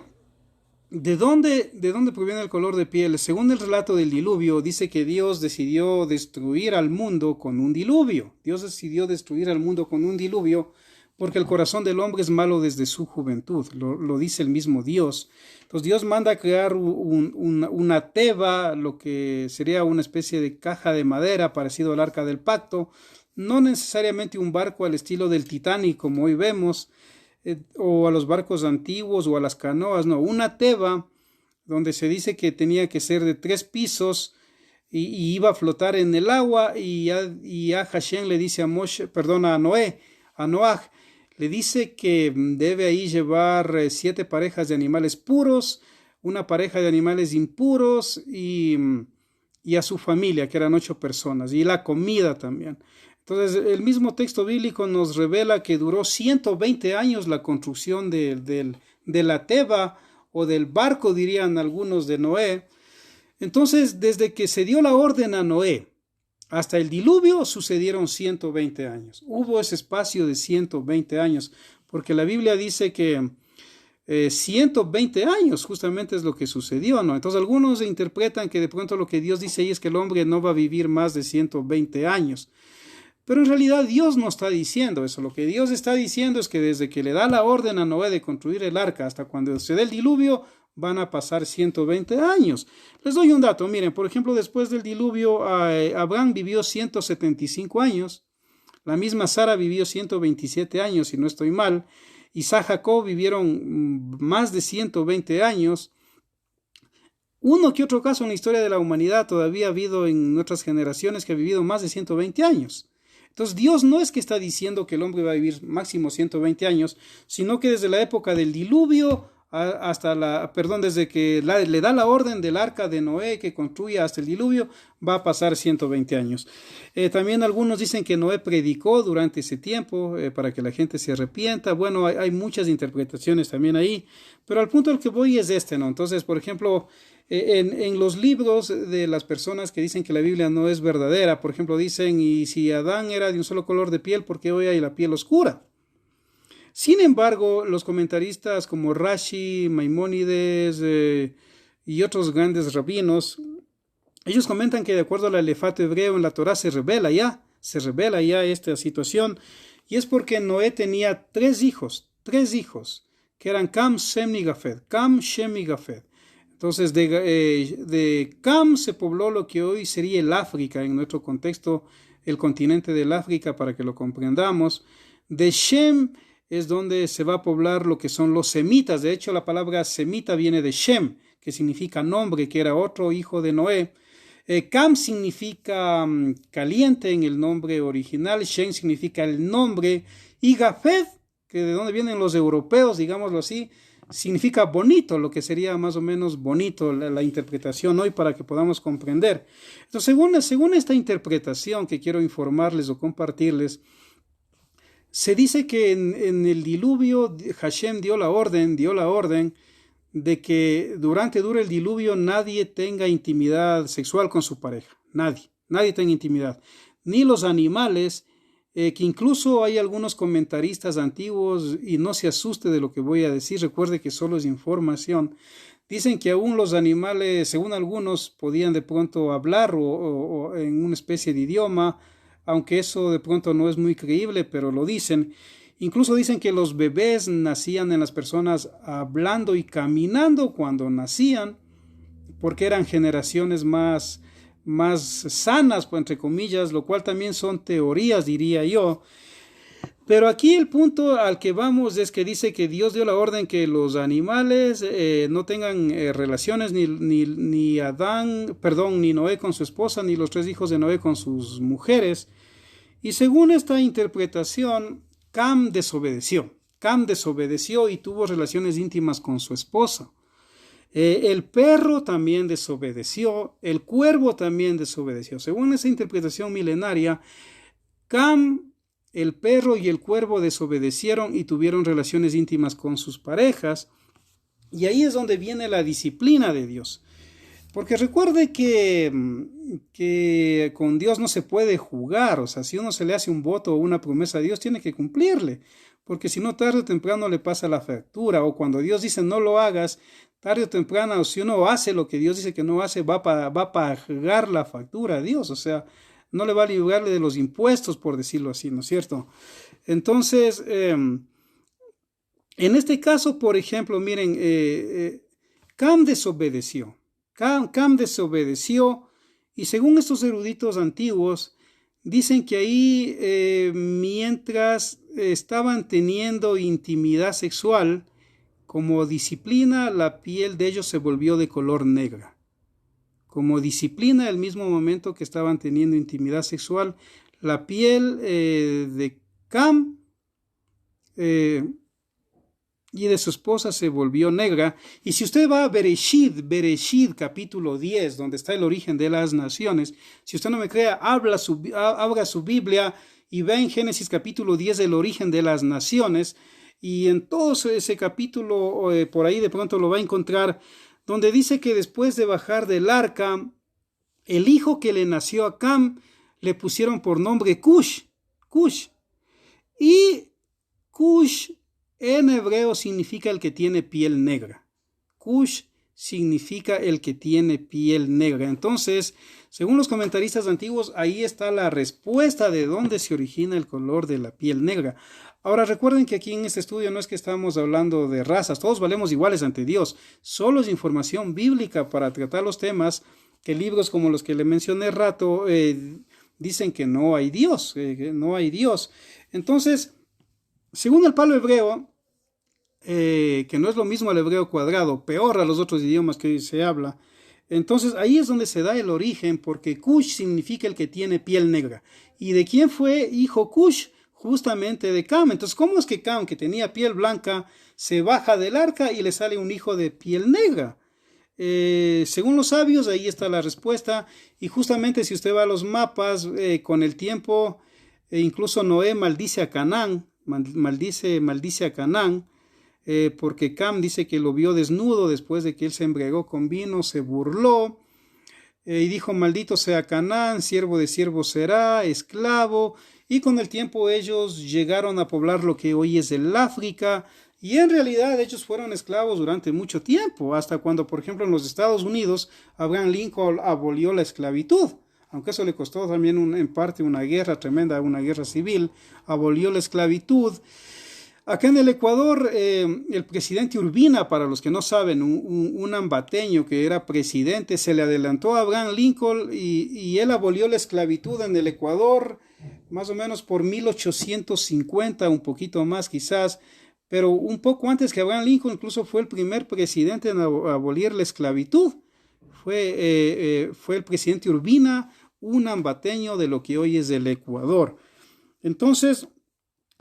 ¿de dónde proviene el color de piel? Según el relato del diluvio, dice que Dios decidió destruir al mundo con un diluvio. Dios decidió destruir al mundo con un diluvio porque el corazón del hombre es malo desde su juventud. Lo dice el mismo Dios. Entonces Dios manda a crear una teba, lo que sería una especie de caja de madera parecido al arca del pacto. No necesariamente un barco al estilo del Titanic como hoy vemos, o a los barcos antiguos o a las canoas, no, una teba donde se dice que tenía que ser de 3 pisos y iba a flotar en el agua, y a Hashem le dice a Noaj, le dice que debe ahí llevar 7 parejas de animales puros, una pareja de animales impuros y a su familia, que eran 8 personas, y la comida también. Entonces, el mismo texto bíblico nos revela que duró 120 años la construcción de la teba o del barco, dirían algunos, de Noé. Entonces, desde que se dio la orden a Noé hasta el diluvio sucedieron 120 años. Hubo ese espacio de 120 años, porque la Biblia dice que 120 años justamente es lo que sucedió, ¿no? Entonces algunos interpretan que de pronto lo que Dios dice ahí es que el hombre no va a vivir más de 120 años. Pero en realidad Dios no está diciendo eso. Lo que Dios está diciendo es que desde que le da la orden a Noé de construir el arca hasta cuando se dé el diluvio, van a pasar 120 años. Les doy un dato. Miren, por ejemplo, después del diluvio, Abraham vivió 175 años. La misma Sara vivió 127 años, si no estoy mal. Isaac y Jacob vivieron más de 120 años. Uno que otro caso en la historia de la humanidad todavía ha habido en nuestras generaciones que ha vivido más de 120 años. Entonces Dios no es que está diciendo que el hombre va a vivir máximo 120 años, sino que desde la época del diluvio desde que le da la orden del arca de Noé que construya hasta el diluvio, va a pasar 120 años. También algunos dicen que Noé predicó durante ese tiempo para que la gente se arrepienta. Bueno, hay muchas interpretaciones también ahí, pero al punto al que voy es este, ¿no? Entonces, por ejemplo, en los libros de las personas que dicen que la Biblia no es verdadera, por ejemplo, dicen, y si Adán era de un solo color de piel, ¿por qué hoy hay la piel oscura? Sin embargo, los comentaristas como Rashi, Maimónides y otros grandes rabinos, ellos comentan que de acuerdo al alefato hebreo en la Torá se revela ya esta situación, y es porque Noé tenía 3 hijos, que eran Cam, Shem y Jafet. Entonces de Cam se pobló lo que hoy sería el África, en nuestro contexto el continente del África, para que lo comprendamos. De Shem es donde se va a poblar lo que son los semitas. De hecho, la palabra semita viene de Shem, que significa nombre, que era otro hijo de Noé. Cam significa caliente en el nombre original, Shem significa el nombre, y Jafet, que de donde vienen los europeos, digámoslo así, significa bonito, lo que sería más o menos bonito la interpretación hoy para que podamos comprender. Entonces, según esta interpretación que quiero informarles o compartirles, se dice que en el diluvio Hashem dio la orden de que dure el diluvio nadie tenga intimidad sexual con su pareja, nadie tenga intimidad, ni los animales, que incluso hay algunos comentaristas antiguos, y no se asuste de lo que voy a decir, recuerde que solo es información, dicen que aún los animales, según algunos, podían de pronto hablar o en una especie de idioma, aunque eso de pronto no es muy creíble, pero lo dicen. Incluso dicen que los bebés nacían en las personas hablando y caminando cuando nacían, porque eran generaciones más sanas, pues, entre comillas, lo cual también son teorías, diría yo. Pero aquí el punto al que vamos es que dice que Dios dio la orden que los animales no tengan relaciones, ni Noé con su esposa, ni los 3 hijos de Noé con sus mujeres. Y según esta interpretación, Cam desobedeció y tuvo relaciones íntimas con su esposa. El perro también desobedeció, el cuervo también desobedeció. Según esa interpretación milenaria, Cam, el perro y el cuervo desobedecieron y tuvieron relaciones íntimas con sus parejas. Y ahí es donde viene la disciplina de Dios. Porque recuerde que con Dios no se puede jugar. O sea, si uno se le hace un voto o una promesa a Dios, tiene que cumplirle. Porque si no, tarde o temprano le pasa la factura. O cuando Dios dice no lo hagas, tarde o temprano, o si uno hace lo que Dios dice que no hace, va a pagar la factura a Dios. O sea, no le va a librarle de los impuestos, por decirlo así, ¿no es cierto? Entonces, en este caso, por ejemplo, miren, Cam desobedeció. Cam desobedeció, y según estos eruditos antiguos, dicen que ahí, mientras estaban teniendo intimidad sexual, como disciplina, la piel de ellos se volvió de color negra. Como disciplina, al mismo momento que estaban teniendo intimidad sexual, la piel de Cam y de su esposa se volvió negra. Y si usted va a Bereshit capítulo 10, donde está el origen de las naciones, si usted no me cree, abra su Biblia y ve en Génesis capítulo 10 el origen de las naciones, y en todo ese capítulo, por ahí de pronto lo va a encontrar, donde dice que después de bajar del arca, el hijo que le nació a Cam le pusieron por nombre Cush. Y Cush en hebreo significa el que tiene piel negra. Cush significa el que tiene piel negra. Entonces, según los comentaristas antiguos, ahí está la respuesta de dónde se origina el color de la piel negra. Ahora, recuerden que aquí en este estudio no es que estamos hablando de razas, todos valemos iguales ante Dios. Solo es información bíblica para tratar los temas que libros como los que le mencioné rato dicen que no hay Dios, Entonces, según el palo hebreo, que no es lo mismo al hebreo cuadrado, peor a los otros idiomas que hoy se habla, entonces ahí es donde se da el origen, porque Cush significa el que tiene piel negra. ¿Y de quién fue hijo Cush? Justamente de Cam. Entonces, ¿cómo es que Cam, que tenía piel blanca, se baja del arca y le sale un hijo de piel negra? Según los sabios, ahí está la respuesta. Y justamente si usted va a los mapas, con el tiempo, incluso Noé maldice a Canaán, maldice a Canaán, porque Cam dice que lo vio desnudo después de que él se embriagó con vino, se burló, y dijo: maldito sea Canaán, siervo de siervos será, esclavo. Y con el tiempo ellos llegaron a poblar lo que hoy es el África, y en realidad ellos fueron esclavos durante mucho tiempo, hasta cuando, por ejemplo, en los Estados Unidos, Abraham Lincoln abolió la esclavitud, aunque eso le costó también en parte una guerra tremenda, una guerra civil, abolió la esclavitud. Acá en el Ecuador, el presidente Urbina, para los que no saben, un ambateño que era presidente, se le adelantó a Abraham Lincoln y él abolió la esclavitud en el Ecuador, más o menos por 1850, un poquito más quizás, pero un poco antes que Abraham Lincoln, incluso fue el primer presidente en abolir la esclavitud. Fue el presidente Urbina, un ambateño de lo que hoy es el Ecuador. Entonces,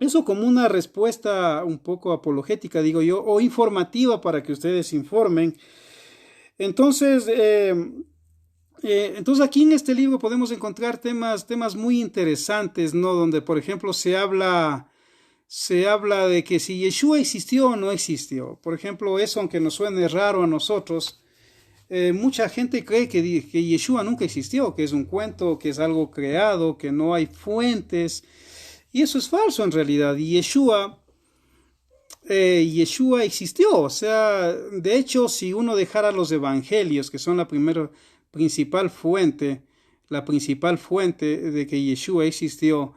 Eso como una respuesta un poco apologética, digo yo, o informativa para que ustedes informen. Entonces, entonces aquí en este libro podemos encontrar temas muy interesantes, ¿no? Donde, por ejemplo, se habla de que si Yeshua existió o no existió. Por ejemplo, eso, aunque nos suene raro a nosotros, mucha gente cree que Yeshua nunca existió, que es un cuento, que es algo creado, que no hay fuentes. Y eso es falso en realidad. Y Yeshua existió. O sea, de hecho, si uno dejara los evangelios, que son la principal fuente de que Yeshua existió,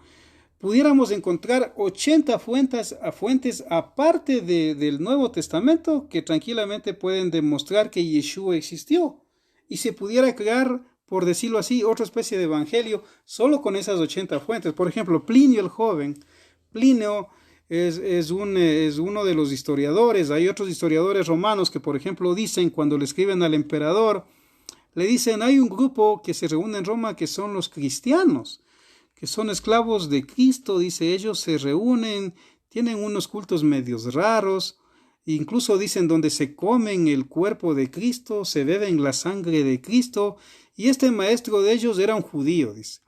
pudiéramos encontrar 80 fuentes aparte del Nuevo Testamento que tranquilamente pueden demostrar que Yeshua existió. Y se pudiera crear, por decirlo así, otra especie de evangelio solo con esas 80 fuentes. Por ejemplo, Plinio el Joven. Plinio es uno de los historiadores. Hay otros historiadores romanos que, por ejemplo, dicen cuando le escriben al emperador, le dicen, hay un grupo que se reúne en Roma que son los cristianos, que son esclavos de Cristo, dice, ellos se reúnen, tienen unos cultos medios raros, incluso dicen donde se comen el cuerpo de Cristo, se beben la sangre de Cristo, y este maestro de ellos era un judío, dice.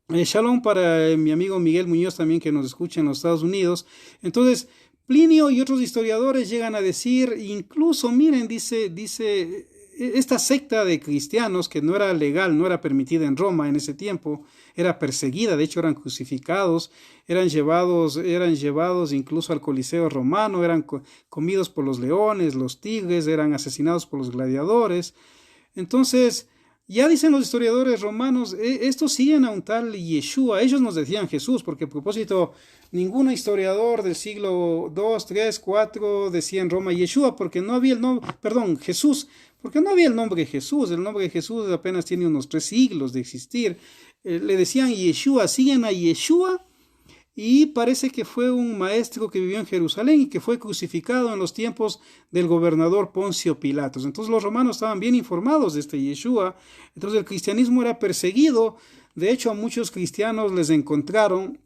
Shalom para mi amigo Miguel Muñoz también que nos escucha en los Estados Unidos. Entonces, Plinio y otros historiadores llegan a decir, incluso, miren, dice, esta secta de cristianos que no era legal, no era permitida en Roma en ese tiempo, era perseguida, de hecho eran crucificados, eran llevados incluso al Coliseo romano, eran comidos por los leones, los tigres, eran asesinados por los gladiadores. Entonces, ya dicen los historiadores romanos, estos siguen a un tal Yeshua, ellos nos decían Jesús, porque a propósito, ningún historiador del siglo II, III, IV decía en Roma Yeshua, porque no había Jesús, porque no había el nombre Jesús apenas tiene unos 3 siglos de existir. Le decían Yeshua, siguen a Yeshua, y parece que fue un maestro que vivió en Jerusalén y que fue crucificado en los tiempos del gobernador Poncio Pilatos. Entonces los romanos estaban bien informados de este Yeshua. Entonces el cristianismo era perseguido. De hecho, a muchos cristianos les encontraron.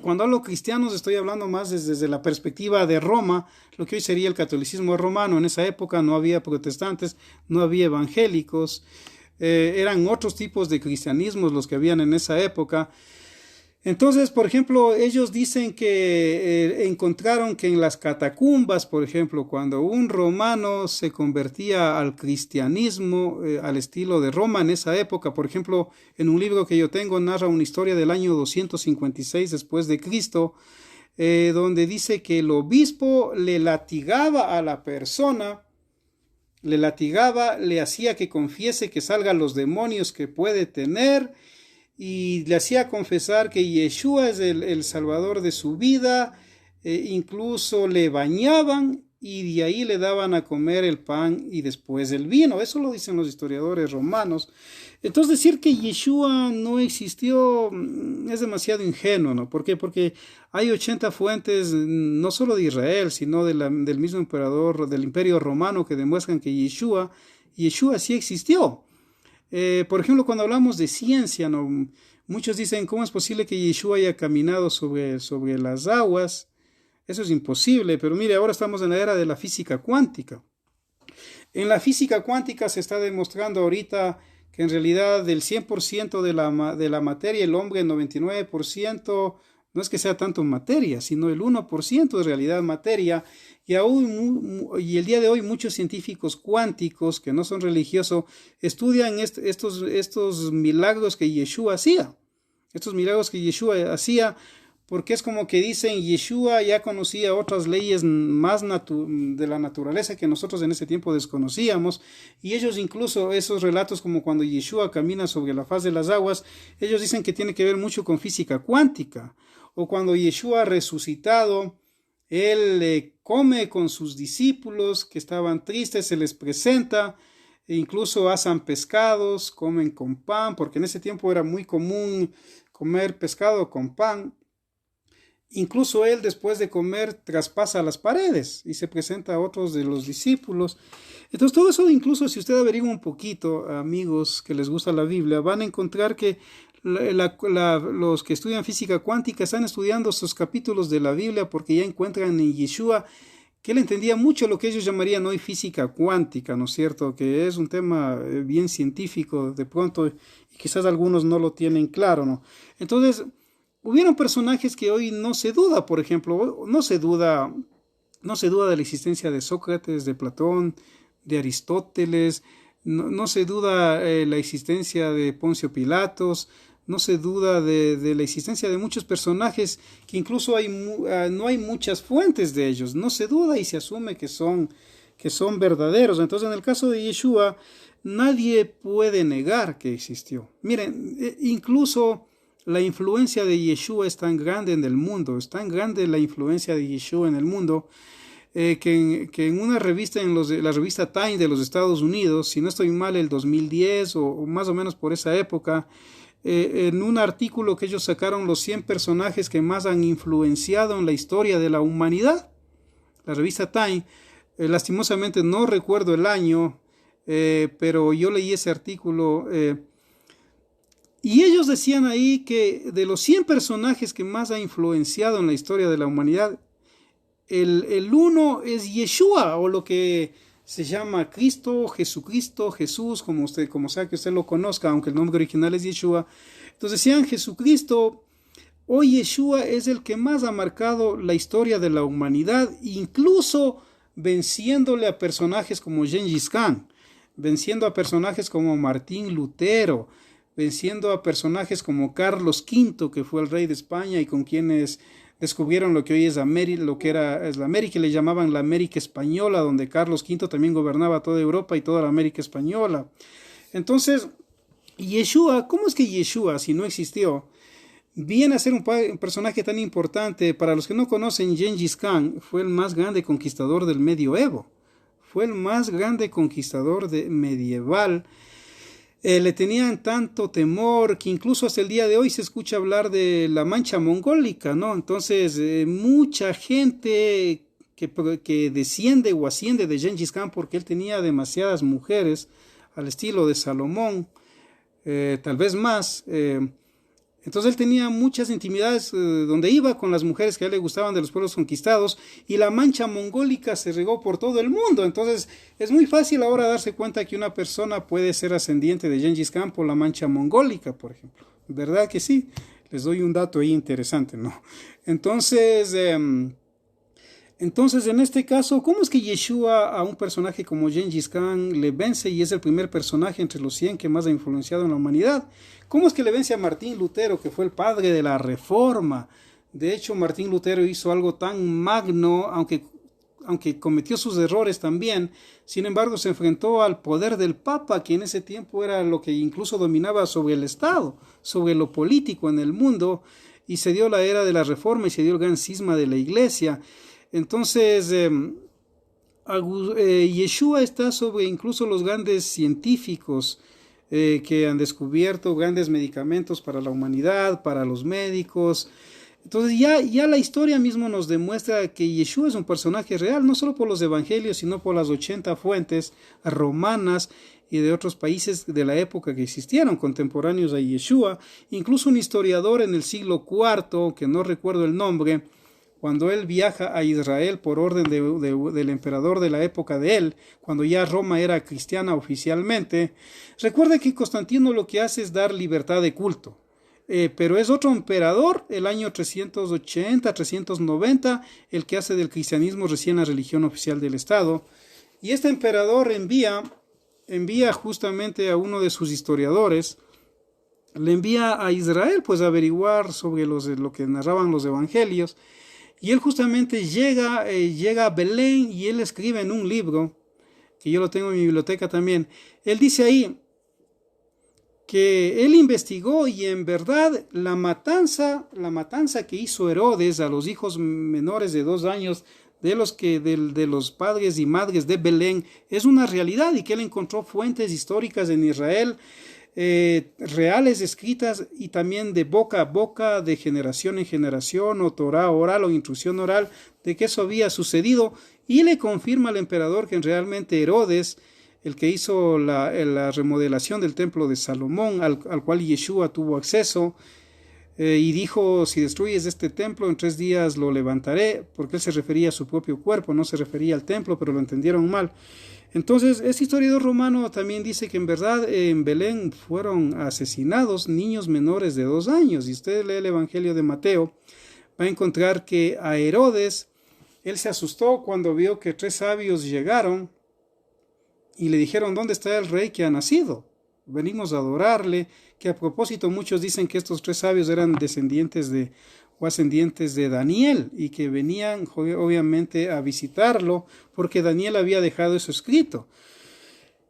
Cuando hablo cristianos estoy hablando más desde la perspectiva de Roma, lo que hoy sería el catolicismo romano. En esa época no había protestantes, no había evangélicos, eran otros tipos de cristianismos los que habían en esa época. Entonces, por ejemplo, ellos dicen que encontraron que en las catacumbas, por ejemplo, cuando un romano se convertía al cristianismo, al estilo de Roma en esa época, por ejemplo, en un libro que yo tengo narra una historia del año 256 después de Cristo, donde dice que el obispo le latigaba a la persona, le hacía que confiese que salgan los demonios que puede tener, y le hacía confesar que Yeshua es el salvador de su vida, incluso le bañaban y de ahí le daban a comer el pan y después el vino. Eso lo dicen los historiadores romanos. Entonces decir que Yeshua no existió es demasiado ingenuo, ¿no? ¿Por qué? Porque hay 80 fuentes, no solo de Israel, sino del mismo emperador del Imperio Romano que demuestran que Yeshua sí existió. Por ejemplo, cuando hablamos de ciencia, ¿no? Muchos dicen, ¿cómo es posible que Yeshua haya caminado sobre las aguas? Eso es imposible, pero mire, ahora estamos en la era de la física cuántica. En la física cuántica se está demostrando ahorita que en realidad del 100% de la materia, el hombre, el 99%, no es que sea tanto materia, sino el 1% de realidad materia. Y el día de hoy muchos científicos cuánticos que no son religiosos estudian estos milagros que Yeshua hacía. Estos milagros que Yeshua hacía, porque es como que dicen, Yeshua ya conocía otras leyes más de la naturaleza que nosotros en ese tiempo desconocíamos, y ellos incluso esos relatos como cuando Yeshua camina sobre la faz de las aguas, ellos dicen que tiene que ver mucho con física cuántica, o cuando Yeshua resucitado, él come con sus discípulos que estaban tristes, se les presenta, e incluso asan pescados, comen con pan, porque en ese tiempo era muy común comer pescado con pan. Incluso él después de comer traspasa las paredes y se presenta a otros de los discípulos. Entonces todo eso, incluso si usted averigua un poquito, amigos que les gusta la Biblia, van a encontrar que Los que estudian física cuántica están estudiando estos capítulos de la Biblia porque ya encuentran en Yeshua que él entendía mucho lo que ellos llamarían hoy física cuántica, ¿no es cierto? Que es un tema bien científico de pronto y quizás algunos no lo tienen claro, ¿no? Entonces, hubieron personajes que hoy no se duda, por ejemplo, no se duda de la existencia de Sócrates, de Platón, de Aristóteles, no se duda la existencia de Poncio Pilatos, no se duda de la existencia de muchos personajes que incluso no hay muchas fuentes de ellos, no se duda y se asume que son verdaderos. Entonces, en el caso de Yeshua, nadie puede negar que existió. Miren, incluso la influencia de Yeshua es tan grande en el mundo, es tan grande la influencia de Yeshua en el mundo, que en una revista, la revista Time de los Estados Unidos, si no estoy mal, el 2010 o más o menos por esa época, en un artículo que ellos sacaron los 100 personajes que más han influenciado en la historia de la humanidad, la revista Time, lastimosamente no recuerdo el año, pero yo leí ese artículo, y ellos decían ahí que de los 100 personajes que más ha influenciado en la historia de la humanidad, el uno es Yeshua, o lo que se llama Cristo, Jesucristo, Jesús, como sea que usted lo conozca, aunque el nombre original es Yeshua. Entonces decían Jesucristo, hoy Yeshua es el que más ha marcado la historia de la humanidad, incluso venciéndole a personajes como Gengis Khan, venciendo a personajes como Martín Lutero, venciendo a personajes como Carlos V, que fue el rey de España y con quienes descubrieron lo que hoy es América, lo que es la América, le llamaban la América Española, donde Carlos V también gobernaba toda Europa y toda la América Española. Entonces, Yeshua, ¿cómo es que Yeshua, si no existió, viene a ser un personaje tan importante? Para los que no conocen, Gengis Khan fue el más grande conquistador del medioevo, fue el más grande conquistador medieval. Le tenían tanto temor que incluso hasta el día de hoy se escucha hablar de la mancha mongólica, ¿no? Entonces, mucha gente que desciende o asciende de Gengis Khan porque él tenía demasiadas mujeres al estilo de Salomón, tal vez más. Entonces él tenía muchas intimidades donde iba con las mujeres que a él le gustaban de los pueblos conquistados, y la mancha mongólica se regó por todo el mundo. Entonces es muy fácil ahora darse cuenta que una persona puede ser ascendiente de Gengis Khan por la mancha mongólica, por ejemplo. ¿Verdad que sí? Les doy un dato ahí interesante, ¿no? Entonces, en este caso, ¿cómo es que Yeshua a un personaje como Gengis Khan le vence y es el primer personaje entre los 100 que más ha influenciado en la humanidad? ¿Cómo es que le vence a Martín Lutero, que fue el padre de la Reforma? De hecho, Martín Lutero hizo algo tan magno, aunque cometió sus errores también. Sin embargo, se enfrentó al poder del Papa, que en ese tiempo era lo que incluso dominaba sobre el Estado, sobre lo político en el mundo, y se dio la era de la Reforma y se dio el gran cisma de la Iglesia. Entonces, Yeshua está sobre incluso los grandes científicos que han descubierto grandes medicamentos para la humanidad, para los médicos. Entonces ya la historia mismo nos demuestra que Yeshua es un personaje real, no solo por los evangelios, sino por las 80 fuentes romanas y de otros países de la época que existieron contemporáneos a Yeshua. Incluso un historiador en el siglo IV, que no recuerdo el nombre, cuando él viaja a Israel por orden del emperador de la época de él, cuando ya Roma era cristiana oficialmente, recuerda que Constantino lo que hace es dar libertad de culto. Pero es otro emperador, el año 380, 390, el que hace del cristianismo recién la religión oficial del Estado. Y este emperador envía justamente a uno de sus historiadores, le envía a Israel pues a averiguar sobre lo que narraban los evangelios. Y él justamente llega a Belén y él escribe en un libro, que yo lo tengo en mi biblioteca también. Él dice ahí que él investigó y en verdad la matanza que hizo Herodes a los hijos menores de 2 años de los padres y madres de Belén es una realidad, y que él encontró fuentes históricas en Israel, reales escritas, y también de boca a boca, de generación en generación, o Torah oral o intrusión oral, de que eso había sucedido, y le confirma al emperador que realmente Herodes el que hizo la remodelación del templo de Salomón, al cual Yeshua tuvo acceso, y dijo, si destruyes este templo, en 3 días lo levantaré, porque él se refería a su propio cuerpo, no se refería al templo, pero lo entendieron mal. Entonces, este historiador romano también dice que en verdad en Belén fueron asesinados niños menores de 2 años. Y usted lee el Evangelio de Mateo, va a encontrar que a Herodes, él se asustó cuando vio que 3 sabios llegaron y le dijeron, ¿dónde está el rey que ha nacido? Venimos a adorarle, que a propósito muchos dicen que estos 3 sabios eran descendientes de ascendientes de Daniel y que venían obviamente a visitarlo porque Daniel había dejado eso escrito.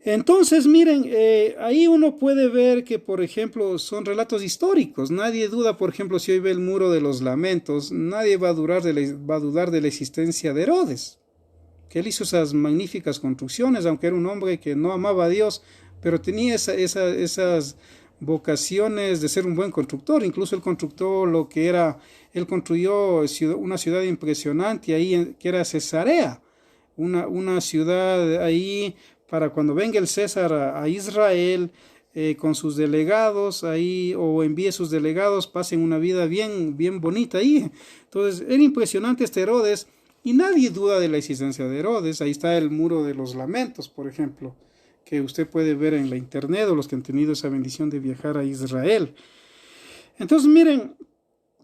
Entonces, miren, ahí uno puede ver que, por ejemplo, son relatos históricos. Nadie duda, por ejemplo, si hoy ve el Muro de los Lamentos, nadie va a dudar de la existencia de Herodes, que él hizo esas magníficas construcciones, aunque era un hombre que no amaba a Dios, pero tenía esas vocaciones de ser un buen constructor. Incluso él construyó una ciudad impresionante ahí, que era Cesarea, una ciudad ahí para cuando venga el César a Israel con sus delegados ahí, o envíe sus delegados, pasen una vida bien, bien bonita ahí. Entonces era impresionante este Herodes, y nadie duda de la existencia de Herodes. Ahí está el Muro de los Lamentos, por ejemplo, que usted puede ver en la internet, o los que han tenido esa bendición de viajar a Israel. Entonces, miren,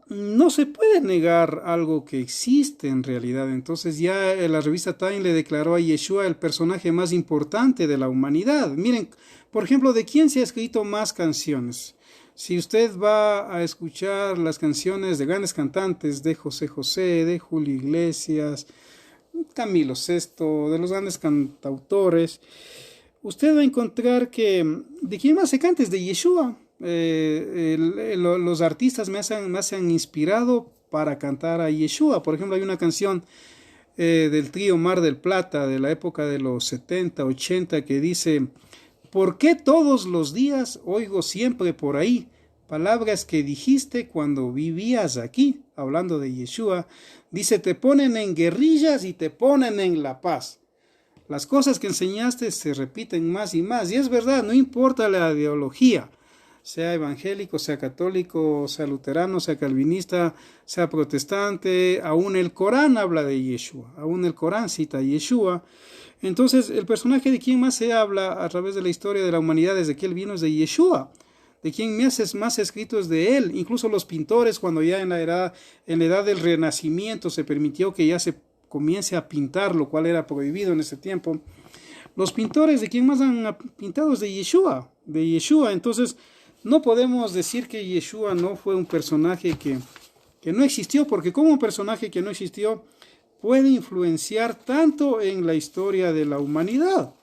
no se puede negar algo que existe en realidad. Entonces ya la revista Time le declaró a Yeshua el personaje más importante de la humanidad. Miren, por ejemplo, ¿de quién se ha escrito más canciones? Si usted va a escuchar las canciones de grandes cantantes, de José José, de Julio Iglesias, Camilo Sesto, de los grandes cantautores, usted va a encontrar que de quién más se canta es de Yeshua. Los artistas me han inspirado para cantar a Yeshua. Por ejemplo, hay una canción del trío Mar del Plata de la época de los 70, 80 que dice: ¿por qué todos los días oigo siempre por ahí palabras que dijiste cuando vivías aquí? Hablando de Yeshua, dice: te ponen en guerrillas y te ponen en la paz. Las cosas que enseñaste se repiten más y más. Y es verdad, no importa la ideología, sea evangélico, sea católico, sea luterano, sea calvinista, sea protestante, aún el Corán habla de Yeshua, aún el Corán cita a Yeshua. Entonces, el personaje de quien más se habla a través de la historia de la humanidad desde que él vino es de Yeshua. De quien más escrito es de él. Incluso los pintores, cuando ya en la edad del Renacimiento se permitió que ya se comience a pintar, lo cual era prohibido en ese tiempo, los pintores de quien más han pintado es de Yeshua. Entonces, no podemos decir que Yeshua no fue un personaje que no existió, porque como un personaje que no existió puede influenciar tanto en la historia de la humanidad.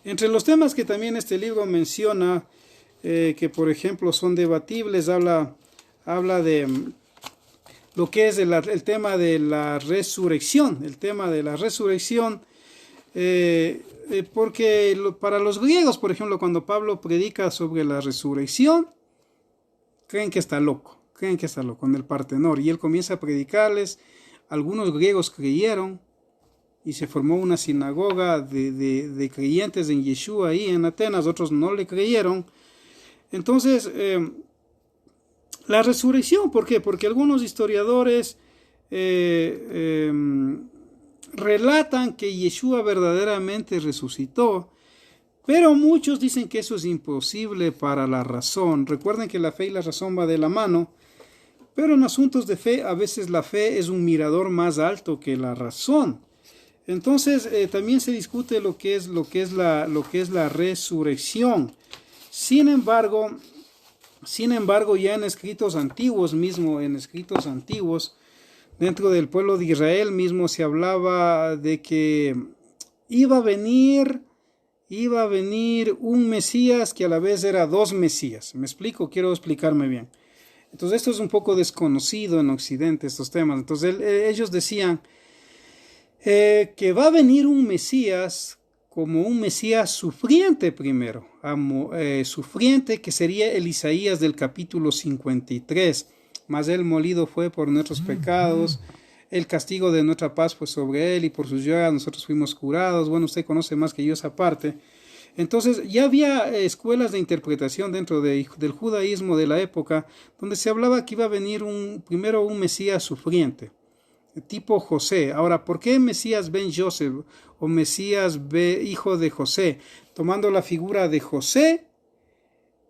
Entre los temas que también este libro menciona, que por ejemplo son debatibles, habla de lo que es el tema de la resurrección. El tema de la resurrección, porque para los griegos, por ejemplo, cuando Pablo predica sobre la resurrección, creen que está loco en el Partenón, y él comienza a predicarles. Algunos griegos creyeron y se formó una sinagoga de creyentes en Yeshua ahí en Atenas. Otros no le creyeron. Entonces, la resurrección, ¿por qué? Porque algunos historiadores relatan que Yeshua verdaderamente resucitó, pero muchos dicen que eso es imposible para la razón. Recuerden que la fe y la razón van de la mano, pero en asuntos de fe a veces la fe es un mirador más alto que la razón. Entonces también se discute lo que es la resurrección. Sin embargo, ya en escritos antiguos, dentro del pueblo de Israel mismo se hablaba de que iba a venir un Mesías que a la vez era 2 Mesías. ¿Me explico? Quiero explicarme bien. Entonces esto es un poco desconocido en Occidente, estos temas. Entonces ellos decían que va a venir un Mesías como un Mesías sufriente primero, sufriente, que sería el Isaías del capítulo 53, mas él molido fue por nuestros pecados, el castigo de nuestra paz fue sobre él y por sus llagas nosotros fuimos curados. Bueno, usted conoce más que yo esa parte. Entonces ya había escuelas de interpretación dentro del judaísmo de la época donde se hablaba que iba a venir primero un Mesías sufriente, tipo José. Ahora, ¿por qué Mesías ben Joseph o Mesías hijo de José? Tomando la figura de José,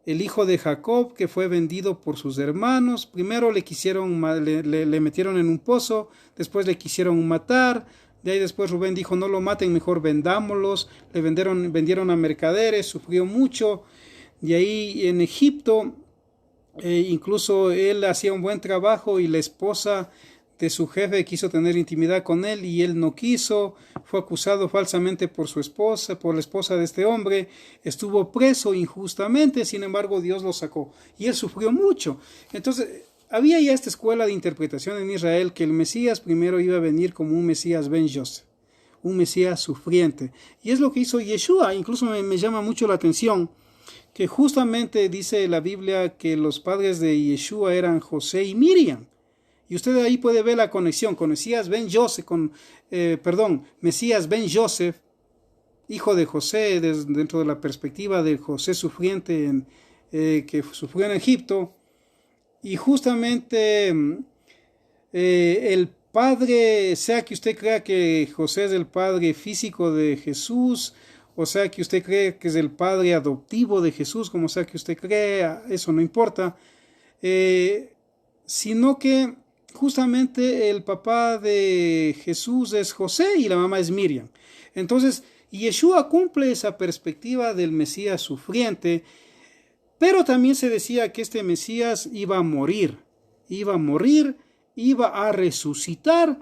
el hijo de Jacob, que fue vendido por sus hermanos. Primero le metieron en un pozo, después le quisieron matar. De ahí después Rubén dijo, no lo maten, mejor vendámoslos. Le vendieron a mercaderes, sufrió mucho. De ahí en Egipto, incluso él hacía un buen trabajo y la esposa de su jefe quiso tener intimidad con él y él no quiso. Fue acusado falsamente por la esposa de este hombre. Estuvo preso injustamente, sin embargo Dios lo sacó y él sufrió mucho. Entonces había ya esta escuela de interpretación en Israel que el Mesías primero iba a venir como un Mesías ben Joseph, un Mesías sufriente. Y es lo que hizo Yeshua. Incluso me llama mucho la atención que justamente dice la Biblia que los padres de Yeshua eran José y Miriam. Y usted ahí puede ver la conexión con Mesías ben Joseph, Mesías ben Joseph, hijo de José, dentro de la perspectiva de José sufriente que sufrió en Egipto. Y justamente el padre, sea que usted crea que José es el padre físico de Jesús, o sea que usted cree que es el padre adoptivo de Jesús, como sea que usted crea, eso no importa, sino que justamente el papá de Jesús es José y la mamá es Miriam. Entonces, Yeshua cumple esa perspectiva del Mesías sufriente, pero también se decía que este Mesías iba a morir, iba a resucitar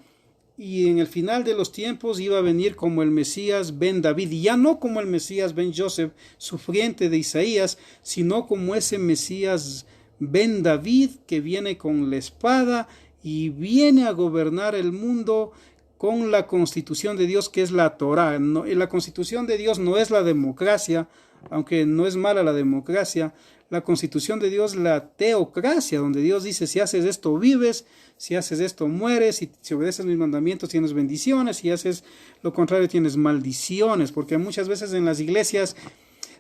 y en el final de los tiempos iba a venir como el Mesías ben David, y ya no como el Mesías ben Joseph, sufriente de Isaías, sino como ese Mesías ben David que viene con la espada y viene a gobernar el mundo con la constitución de Dios, que es la Torá. La constitución de Dios no es la democracia, aunque no es mala la democracia. La constitución de Dios es la teocracia, donde Dios dice, si haces esto vives, si haces esto mueres, si obedeces mis mandamientos tienes bendiciones, si haces lo contrario tienes maldiciones, porque muchas veces en las iglesias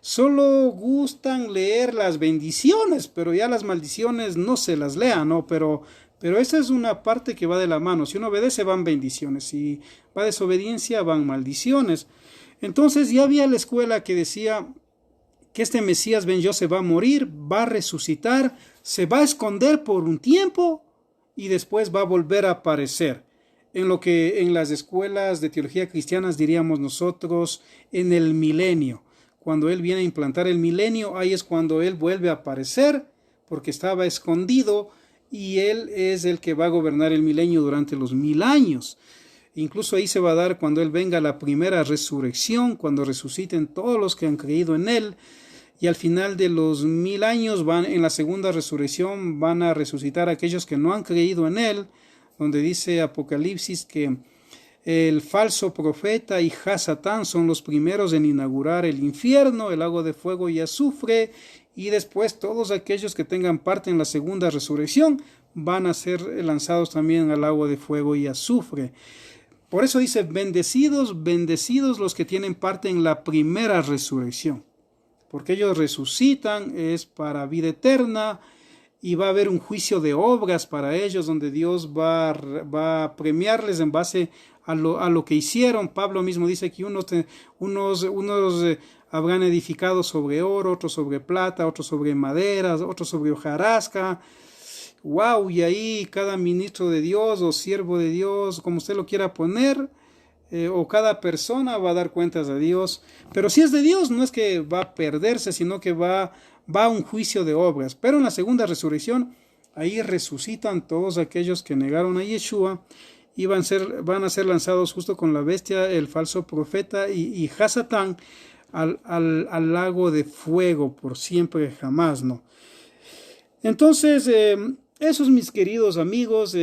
solo gustan leer las bendiciones, pero ya las maldiciones no se las lean, ¿no? Pero esa es una parte que va de la mano. Si uno obedece van bendiciones, si va desobediencia van maldiciones. Entonces ya había la escuela que decía que este Mesías ben Joseph va a morir, va a resucitar, se va a esconder por un tiempo y después va a volver a aparecer. En lo que en las escuelas de teología cristianas diríamos nosotros en el milenio. Cuando él viene a implantar el milenio, ahí es cuando él vuelve a aparecer, porque estaba escondido, y él es el que va a gobernar el milenio durante los 1000 años. Incluso ahí se va a dar cuando él venga la primera resurrección, cuando resuciten todos los que han creído en él, y al final de los 1000 años en la segunda resurrección van a resucitar aquellos que no han creído en él, donde dice Apocalipsis que el falso profeta y Hasatán son los primeros en inaugurar el infierno, el lago de fuego y azufre, y después todos aquellos que tengan parte en la segunda resurrección van a ser lanzados también al lago de fuego y azufre. Por eso dice, bendecidos, bendecidos los que tienen parte en la primera resurrección, porque ellos resucitan, es para vida eterna, y va a haber un juicio de obras para ellos, donde Dios va a premiarles en base a lo que hicieron. Pablo mismo dice que unos habrán edificado sobre oro, otros sobre plata, otros sobre madera, otros sobre hojarasca. Wow, y ahí cada ministro de Dios o siervo de Dios, como usted lo quiera poner, o cada persona va a dar cuentas a Dios. Pero si es de Dios, no es que va a perderse, sino que va a un juicio de obras. Pero en la segunda resurrección, ahí resucitan todos aquellos que negaron a Yeshua y van a ser lanzados justo con la bestia, el falso profeta y Hasatán al lago de fuego por siempre jamás, ¿no? Entonces, esos, mis queridos amigos,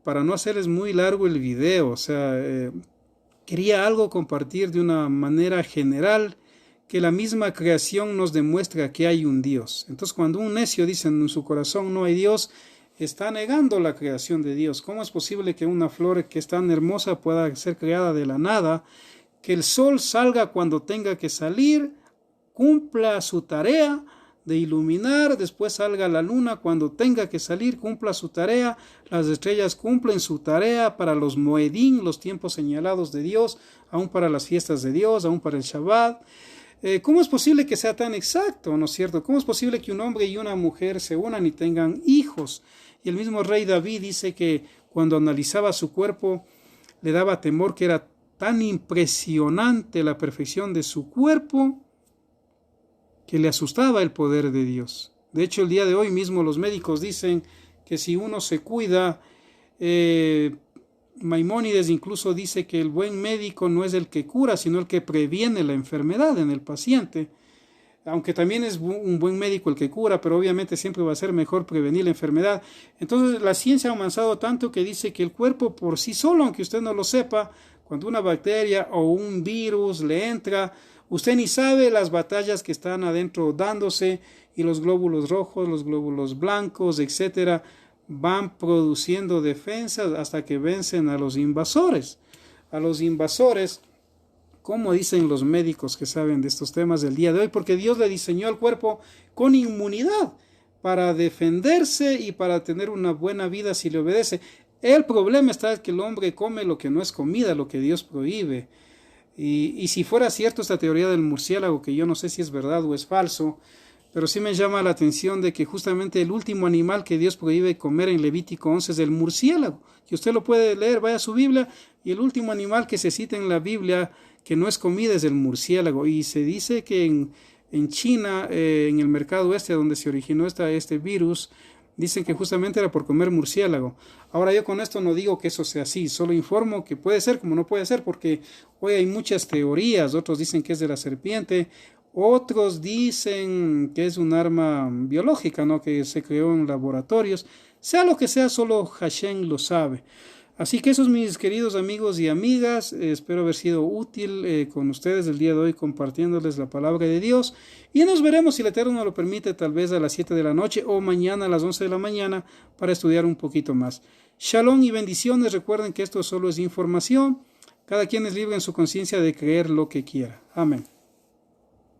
para no hacerles muy largo el video, o sea, quería algo compartir de una manera general, que la misma creación nos demuestra que hay un Dios. Entonces, cuando un necio dice en su corazón no hay Dios, está negando la creación de Dios. ¿Cómo es posible que una flor que es tan hermosa pueda ser creada de la nada? Que el sol salga cuando tenga que salir, cumpla su tarea de iluminar, después salga la luna cuando tenga que salir, cumpla su tarea, las estrellas cumplen su tarea para los moedín, los tiempos señalados de Dios, aún para las fiestas de Dios, aún para el Shabbat. ¿Cómo es posible que sea tan exacto, no es cierto? ¿Cómo es posible que un hombre y una mujer se unan y tengan hijos? Y el mismo rey David dice que cuando analizaba su cuerpo le daba temor, que era tan impresionante la perfección de su cuerpo que le asustaba el poder de Dios. De hecho, el día de hoy mismo los médicos dicen que si uno se cuida, Maimónides incluso dice que el buen médico no es el que cura, sino el que previene la enfermedad en el paciente. Aunque también es un buen médico el que cura, pero obviamente siempre va a ser mejor prevenir la enfermedad. Entonces la ciencia ha avanzado tanto que dice que el cuerpo por sí solo, aunque usted no lo sepa, cuando una bacteria o un virus le entra, usted ni sabe las batallas que están adentro dándose, y los glóbulos rojos, los glóbulos blancos, etcétera, van produciendo defensas hasta que vencen a los invasores. A los invasores, como dicen los médicos que saben de estos temas del día de hoy, porque Dios le diseñó al cuerpo con inmunidad para defenderse y para tener una buena vida si le obedece. El problema está en que el hombre come lo que no es comida, lo que Dios prohíbe. Y si fuera cierto esta teoría del murciélago, que yo no sé si es verdad o es falso, pero sí me llama la atención de que justamente el último animal que Dios prohíbe comer en Levítico 11 es el murciélago, que usted lo puede leer, vaya a su Biblia, y el último animal que se cita en la Biblia que no es comida es el murciélago. Y se dice que en China, en el mercado donde se originó este virus, dicen que justamente era por comer murciélago. Ahora, yo con esto no digo que eso sea así, solo informo que puede ser como no puede ser, porque hoy hay muchas teorías. Otros dicen que es de la serpiente, otros dicen que es un arma biológica, ¿no?, que se creó en laboratorios. Sea lo que sea, solo Hashem lo sabe. Así que esos, mis queridos amigos y amigas, espero haber sido útil con ustedes el día de hoy compartiéndoles la palabra de Dios, y nos veremos, si el Eterno nos lo permite, tal vez a las 7 de la noche o mañana a las 11 de la mañana para estudiar un poquito más. Shalom y bendiciones. Recuerden que esto solo es información. Cada quien es libre en su conciencia de creer lo que quiera. Amén.